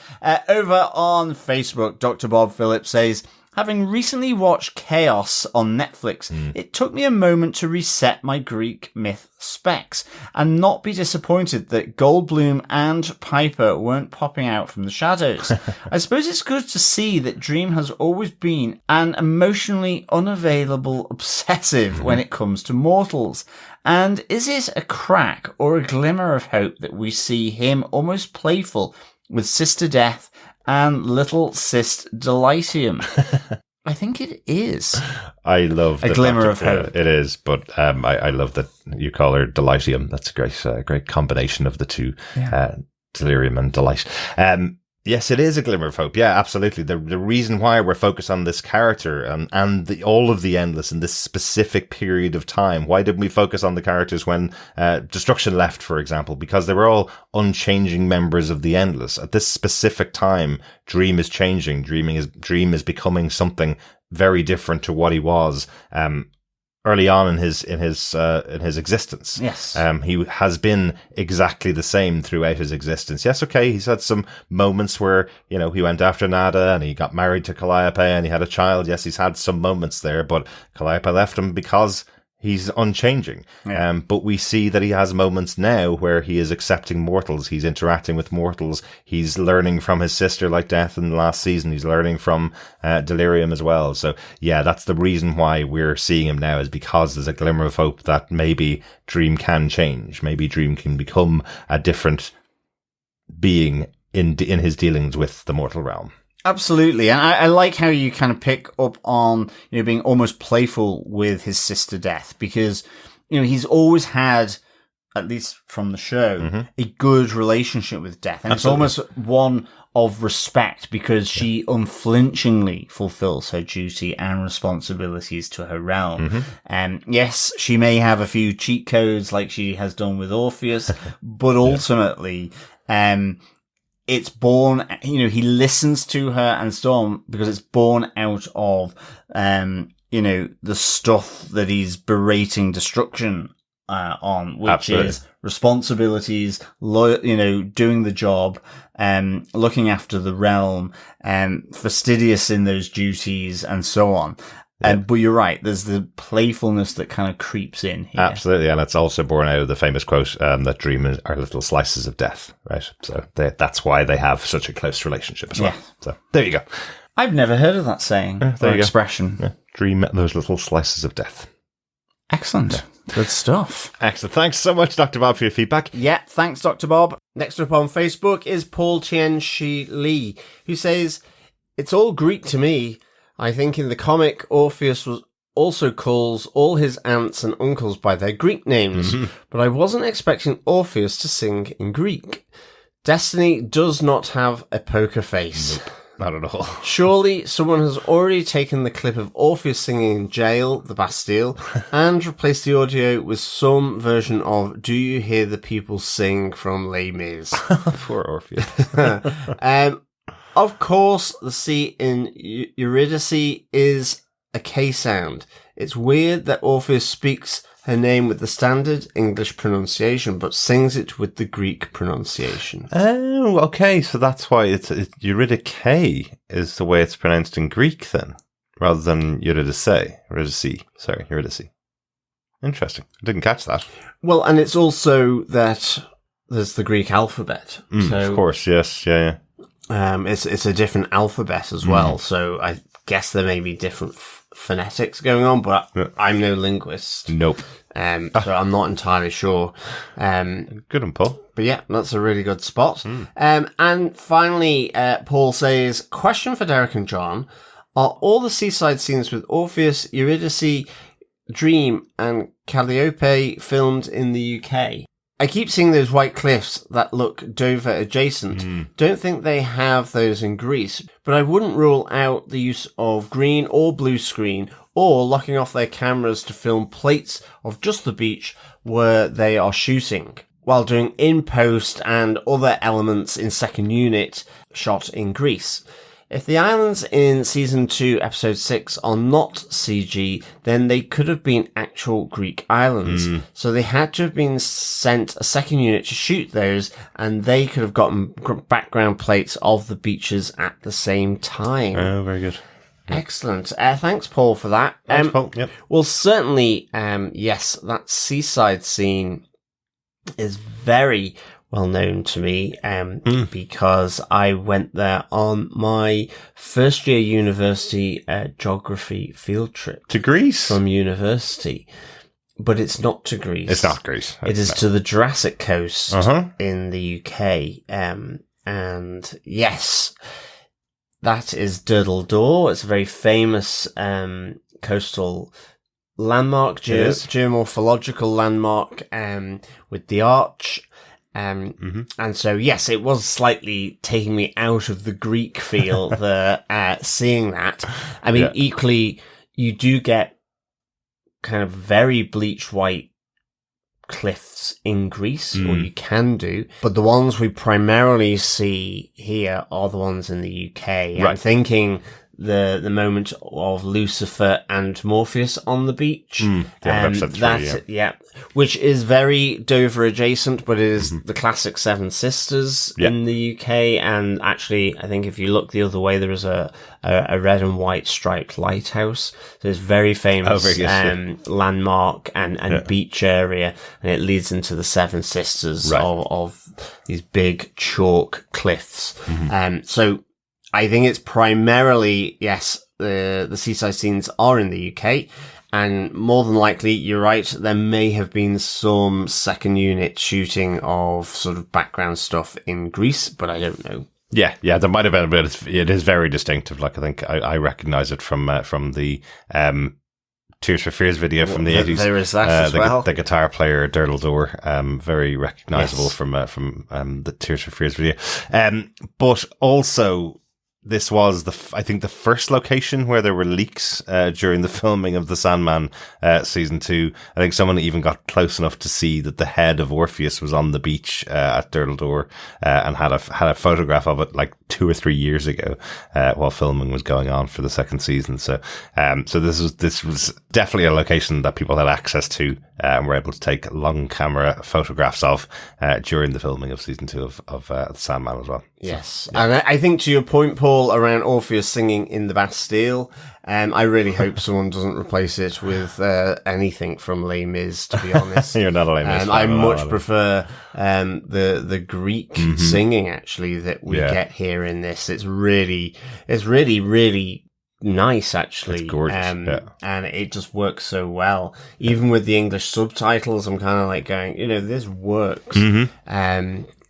Over on Facebook, Dr. Bob Phillips says, having recently watched Chaos on Netflix, it took me a moment to reset my Greek myth specs and not be disappointed that Goldblum and Piper weren't popping out from the shadows. I suppose it's good to see that Dream has always been an emotionally unavailable obsessive when it comes to mortals. And is it a crack or a glimmer of hope that we see him almost playful with Sister Death and Little Sis Delitium? I think it is. I love a glimmer of hope. It is, but I love that you call her Delitium. That's a great combination of the two, delirium and delight. Yes, it is a glimmer of hope. Yeah, absolutely. The reason why we're focused on this character and all of the Endless in this specific period of time. Why didn't we focus on the characters when Destruction left, for example? Because they were all unchanging members of the Endless. At this specific time, Dream is changing. Dream is becoming something very different to what he was. early on in his existence. Yes. He has been exactly the same throughout his existence. Yes, okay, he's had some moments where, he went after Nada and he got married to Calliope and he had a child. Yes, he's had some moments there, but Calliope left him because he's unchanging. Yeah. But we see that he has moments now where he is accepting mortals. He's interacting with mortals. He's learning from his sister like Death in the last season. He's learning from Delirium as well. So yeah, that's the reason why we're seeing him now, is because there's a glimmer of hope that maybe Dream can change. Maybe Dream can become a different being in his dealings with the mortal realm. Absolutely. And I like how you kind of pick up on, being almost playful with his sister Death, because, he's always had, at least from the show, a good relationship with Death. And Absolutely. It's almost one of respect, because she unflinchingly fulfills her duty and responsibilities to her realm. And yes, she may have a few cheat codes like she has done with Orpheus, but ultimately, it's born, he listens to her and Storm because it's born out of, the stuff that he's berating Destruction on, which Absolutely. is responsibilities, doing the job, looking after the realm, fastidious in those duties and so on. But you're right, there's the playfulness that kind of creeps in here. Absolutely, and it's also born out of the famous quote that Dream are little slices of death, right? So that's why they have such a close relationship as well. Yeah. So there you go. I've never heard of that saying, there or you go. expression. Yeah. Dream those little slices of death. Excellent. Good stuff. Excellent. Thanks so much, Dr. Bob, for your feedback. Yeah, thanks, Dr. Bob. Next up on Facebook is Paul Chien-Shi Lee, who says, "It's all Greek to me. I think in the comic, Orpheus also calls all his aunts and uncles by their Greek names, but I wasn't expecting Orpheus to sing in Greek. Destiny does not have a poker face. Nope, not at all. Surely someone has already taken the clip of Orpheus singing in jail, the Bastille, and replaced the audio with some version of Do You Hear the People Sing from Les Mis?" Poor Orpheus. Of course, the C in Eurydice is a K sound. It's weird that Orpheus speaks her name with the standard English pronunciation, but sings it with the Greek pronunciation. Oh, okay. So that's why it's Eurydice is the way it's pronounced in Greek then, rather than Eurydice. Eurydice. Interesting. I didn't catch that. Well, and it's also that there's the Greek alphabet. So, of course, yes. Yeah. it's a different alphabet as well. So I guess there may be different phonetics going on, but I'm no linguist. Nope. So I'm not entirely sure. Good one, Paul. But yeah, that's a really good spot. And finally, Paul says, question for Derek and John. Are all the seaside scenes with Orpheus, Eurydice, Dream and Calliope filmed in the UK? I keep seeing those white cliffs that look Dover adjacent. Don't think they have those in Greece, but I wouldn't rule out the use of green or blue screen or locking off their cameras to film plates of just the beach where they are shooting, while doing in-post and other elements in second unit shot in Greece. If the islands in Season 2, Episode 6 are not CG, then they could have been actual Greek islands. So they had to have been sent a second unit to shoot those, and they could have gotten background plates of the beaches at the same time. Oh, very good. Excellent. Thanks, Paul, for that. Thanks, Paul. Yep. Well, certainly, yes, that seaside scene is very well known to me, because I went there on my first year university geography field trip. To Greece? From university. But it's not to Greece. It's not Greece. It is to the Jurassic Coast in the UK. And yes, that is Durdle Door. It's a very famous coastal landmark, geomorphological landmark, with the arch. And so, yes, it was slightly taking me out of the Greek feel, seeing that. I mean, equally, you do get kind of very bleach white cliffs in Greece, or you can do, but the ones we primarily see here are the ones in the UK. I'm thinking the moment of Lucifer and Morpheus on the beach. Episode 3, yeah, which is very Dover adjacent, but it is the classic Seven Sisters in the UK. And actually, I think if you look the other way, there is a red and white striped lighthouse. So it's very famous landmark and beach area, and it leads into the Seven Sisters of these big chalk cliffs. So I think it's primarily, yes, the seaside scenes are in the UK, and more than likely, you're right, there may have been some second unit shooting of sort of background stuff in Greece, but I don't know. Yeah, there might have been, but it is very distinctive. Like, I think I recognize it from the Tears for Fears video from the 80s. There is that as well. The guitar player, Durdle Door, very recognizable from the Tears for Fears video. But also, this was I think the first location where there were leaks during the filming of the Sandman season 2. I think someone even got close enough to see that the head of Orpheus was on the beach at Durdle Door and had a photograph of it like 2 or 3 years ago while filming was going on for the second season. So this was definitely a location that people had access to and were able to take long camera photographs of during the filming of season 2 of the Sandman as well. Yes, and I think to your point, Paul, around Orpheus singing in the Bastille, I really hope someone doesn't replace it with anything from Les Mis, to be honest. You're not a Les Mis fan. I much prefer the Greek singing, actually, that we get here in this. It's really nice, actually. It's gorgeous, and it just works so well. Even with the English subtitles, I'm kind of like going, this works.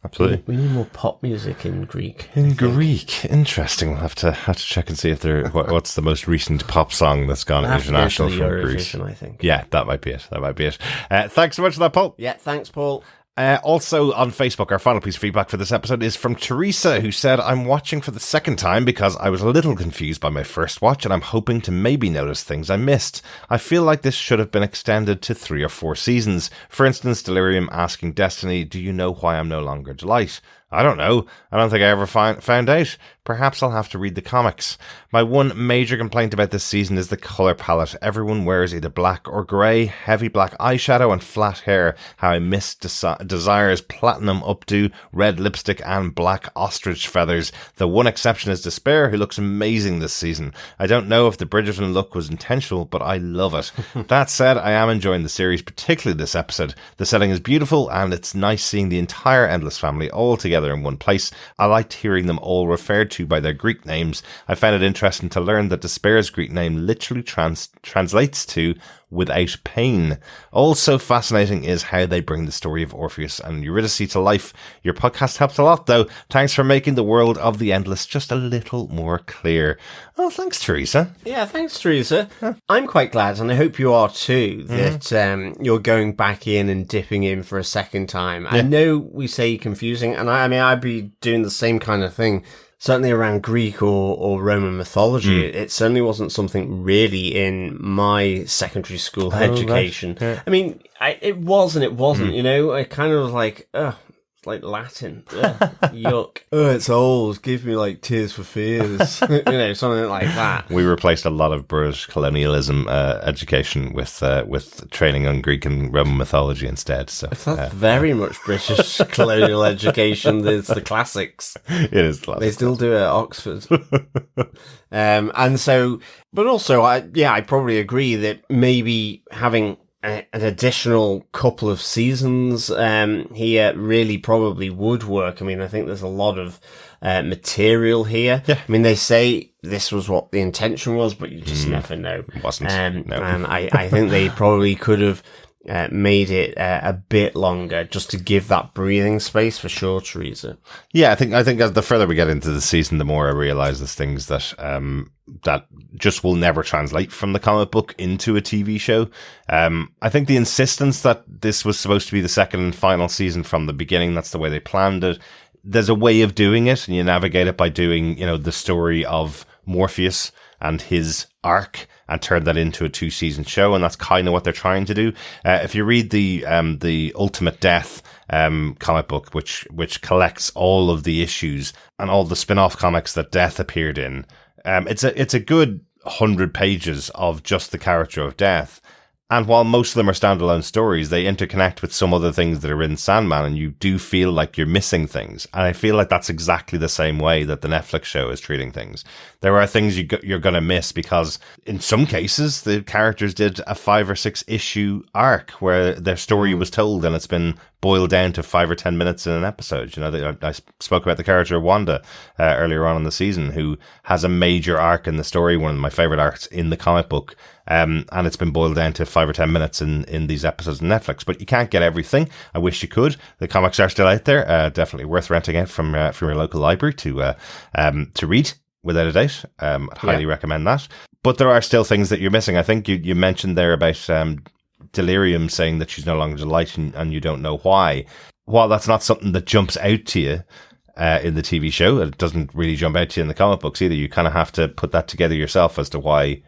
Absolutely. We need more pop music in Greek. Greek, interesting. We'll have to check and see if what's the most recent pop song that's gone international from Greece. I think. Yeah, that might be it. Thanks so much for that, Paul. Yeah, thanks, Paul. Also on Facebook, our final piece of feedback for this episode is from Teresa, who said, I'm watching for the second time because I was a little confused by my first watch and I'm hoping to maybe notice things I missed. I feel like this should have been extended to 3 or 4 seasons. For instance, Delirium asking Destiny, do you know why I'm no longer Delight? I don't know. I don't think I ever found out. Perhaps I'll have to read the comics. My one major complaint about this season is the colour palette. Everyone wears either black or grey, heavy black eyeshadow and flat hair. How I miss Desire's platinum updo, red lipstick and black ostrich feathers. The one exception is Despair, who looks amazing this season. I don't know if the Bridgerton look was intentional, but I love it. That said, I am enjoying the series, particularly this episode. The setting is beautiful and it's nice seeing the entire Endless family all together in one place. I liked hearing them all referred to by their Greek names. I found it interesting to learn that Despair's Greek name literally translates to without pain. Also fascinating is how they bring the story of Orpheus and Eurydice to life. Your podcast helps a lot, though. Thanks for making the world of the Endless just a little more clear. Oh, thanks, Teresa. Yeah, thanks, Teresa. I'm quite glad, and I hope you are too, that you're going back in and dipping in for a second time. I know we say confusing, and I mean, I'd be doing the same kind of thing. Certainly around Greek or Roman mythology, it certainly wasn't something really in my secondary school education. Right. Yeah. I mean, it was and it wasn't, I kind of was like, it's like Latin. Yuck. It's old. Give me like Tears for Fears. Something like that. We replaced a lot of British colonialism education with training on Greek and Roman mythology instead. So that's very much British colonial education. There's the classics. It is classics. They still do it at Oxford. And so, but also, I probably agree that maybe having an additional couple of seasons here really probably would work. I mean, I think there's a lot of material here. Yeah. I mean, they say this was what the intention was, but you just never know. It wasn't. No. And I think they probably could have made it a bit longer just to give that breathing space for sure, Teresa. Yeah, I think as the further we get into the season, the more I realise there's things that that just will never translate from the comic book into a TV show. I think the insistence that this was supposed to be the second and final season from the beginning, that's the way they planned it. There's a way of doing it, and you navigate it by doing, the story of Morpheus and his arc and turn that into a 2-season show, and that's kind of what they're trying to do. If you read the Ultimate Death comic book, which collects all of the issues and all the spin-off comics that Death appeared in, It's a good 100 pages of just the character of Death. And while most of them are standalone stories, they interconnect with some other things that are in Sandman, and you do feel like you're missing things. And I feel like that's exactly the same way that the Netflix show is treating things. There are things you're going to miss because in some cases, the characters did a 5 or 6 issue arc where their story was told and it's been boiled down to 5 or 10 minutes in an episode. You know, I spoke about the character of Wanda earlier on in the season, who has a major arc in the story, one of my favorite arcs in the comic book. And it's been boiled down to 5 or 10 minutes in these episodes on Netflix, but you can't get everything. I wish you could. The comics are still out there. Definitely worth renting out from your local library to read, without a doubt. I'd highly recommend that. But there are still things that you're missing. I think you mentioned there about Delirium saying that she's no longer Delight and you don't know why. While that's not something that jumps out to you in the TV show, it doesn't really jump out to you in the comic books either. You kind of have to put that together yourself as to why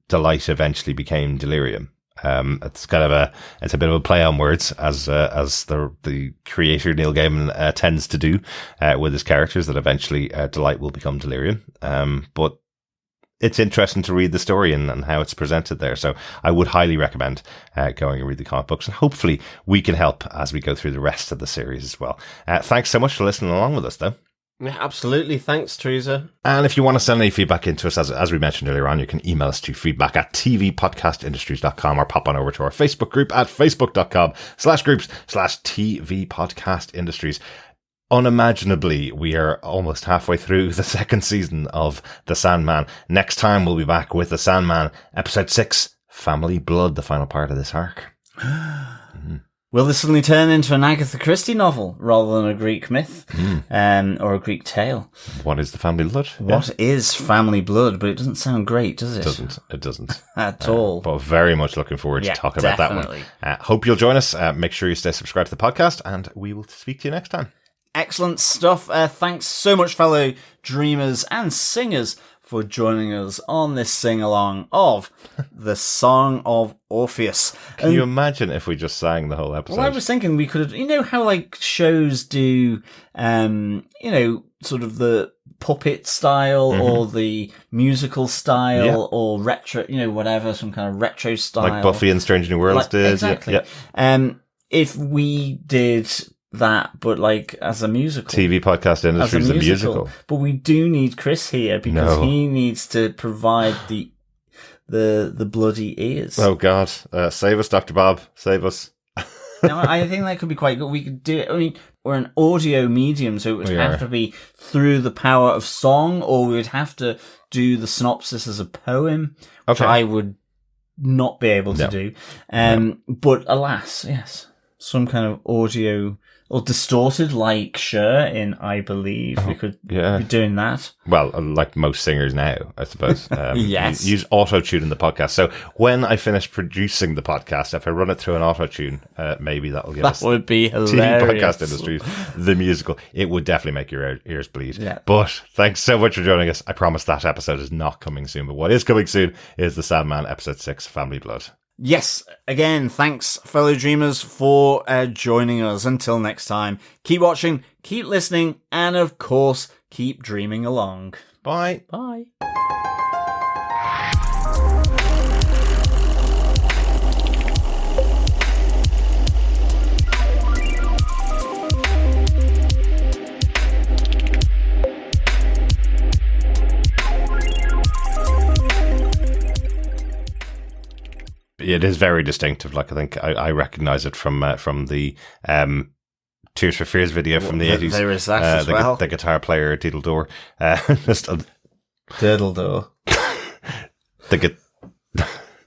Delight eventually became Delirium. It's a bit of a play on words, as the creator Neil Gaiman tends to do with his characters, that eventually Delight will become Delirium. But it's interesting to read the story and how it's presented there. So I would highly recommend going and read the comic books, and hopefully we can help as we go through the rest of the series as well. Thanks so much for listening along with us, though. Yeah, absolutely. Thanks, Teresa. And if you want to send any feedback into us, as we mentioned earlier on, you can email us to feedback@tvpodcastindustries.com or pop on over to our Facebook group at facebook.com/groups/tvpodcastindustries. Unimaginably, we are almost halfway through the second season of The Sandman. Next time, we'll be back with The Sandman, episode 6, Family Blood, the final part of this arc. Will this suddenly turn into an Agatha Christie novel rather than a Greek myth or a Greek tale? What is the family blood? What is family blood? But it doesn't sound great, does it? It doesn't. At all. But very much looking forward to talking about that one. Hope you'll join us. Make sure you stay subscribed to the podcast, and we will speak to you next time. Excellent stuff. Thanks so much, fellow dreamers and singers, for joining us on this sing-along of the Song of Orpheus. Can you imagine if we just sang the whole episode? Well, I was thinking we could have, you know how like shows do, sort of the puppet style or the musical style or retro, whatever, some kind of retro style. Like Buffy and Strange New Worlds did. Exactly. Yeah. If we did that, but like as a musical. TV podcast industry is a musical. But we do need Chris here because he needs to provide the bloody ears. Oh God. Save us, Dr. Bob. Save us. Now, I think that could be quite good. We could do it. I mean, we're an audio medium, so it would have to be through the power of song, or we would have to do the synopsis as a poem, which I would not be able to do. But alas, yes, some kind of audio or distorted, like Cher in I Believe. We could be doing that. Well, like most singers now, I suppose. Yes. Use auto-tune in the podcast. So when I finish producing the podcast, if I run it through an auto-tune, maybe that'll give us... That would be hilarious. TV Podcast Industries, the musical. It would definitely make your ears bleed. Yeah. But thanks so much for joining us. I promise that episode is not coming soon, but what is coming soon is The Sandman, episode 6, Family Blood. Yes, again, thanks, fellow dreamers, for joining us. Until next time, keep watching, keep listening, and of course, keep dreaming along. Bye. Bye. It is very distinctive. Like I think I recognize it from the Tears for Fears video from the 80s. There is that as well. The guitar player Diddle Door. Diddle Door.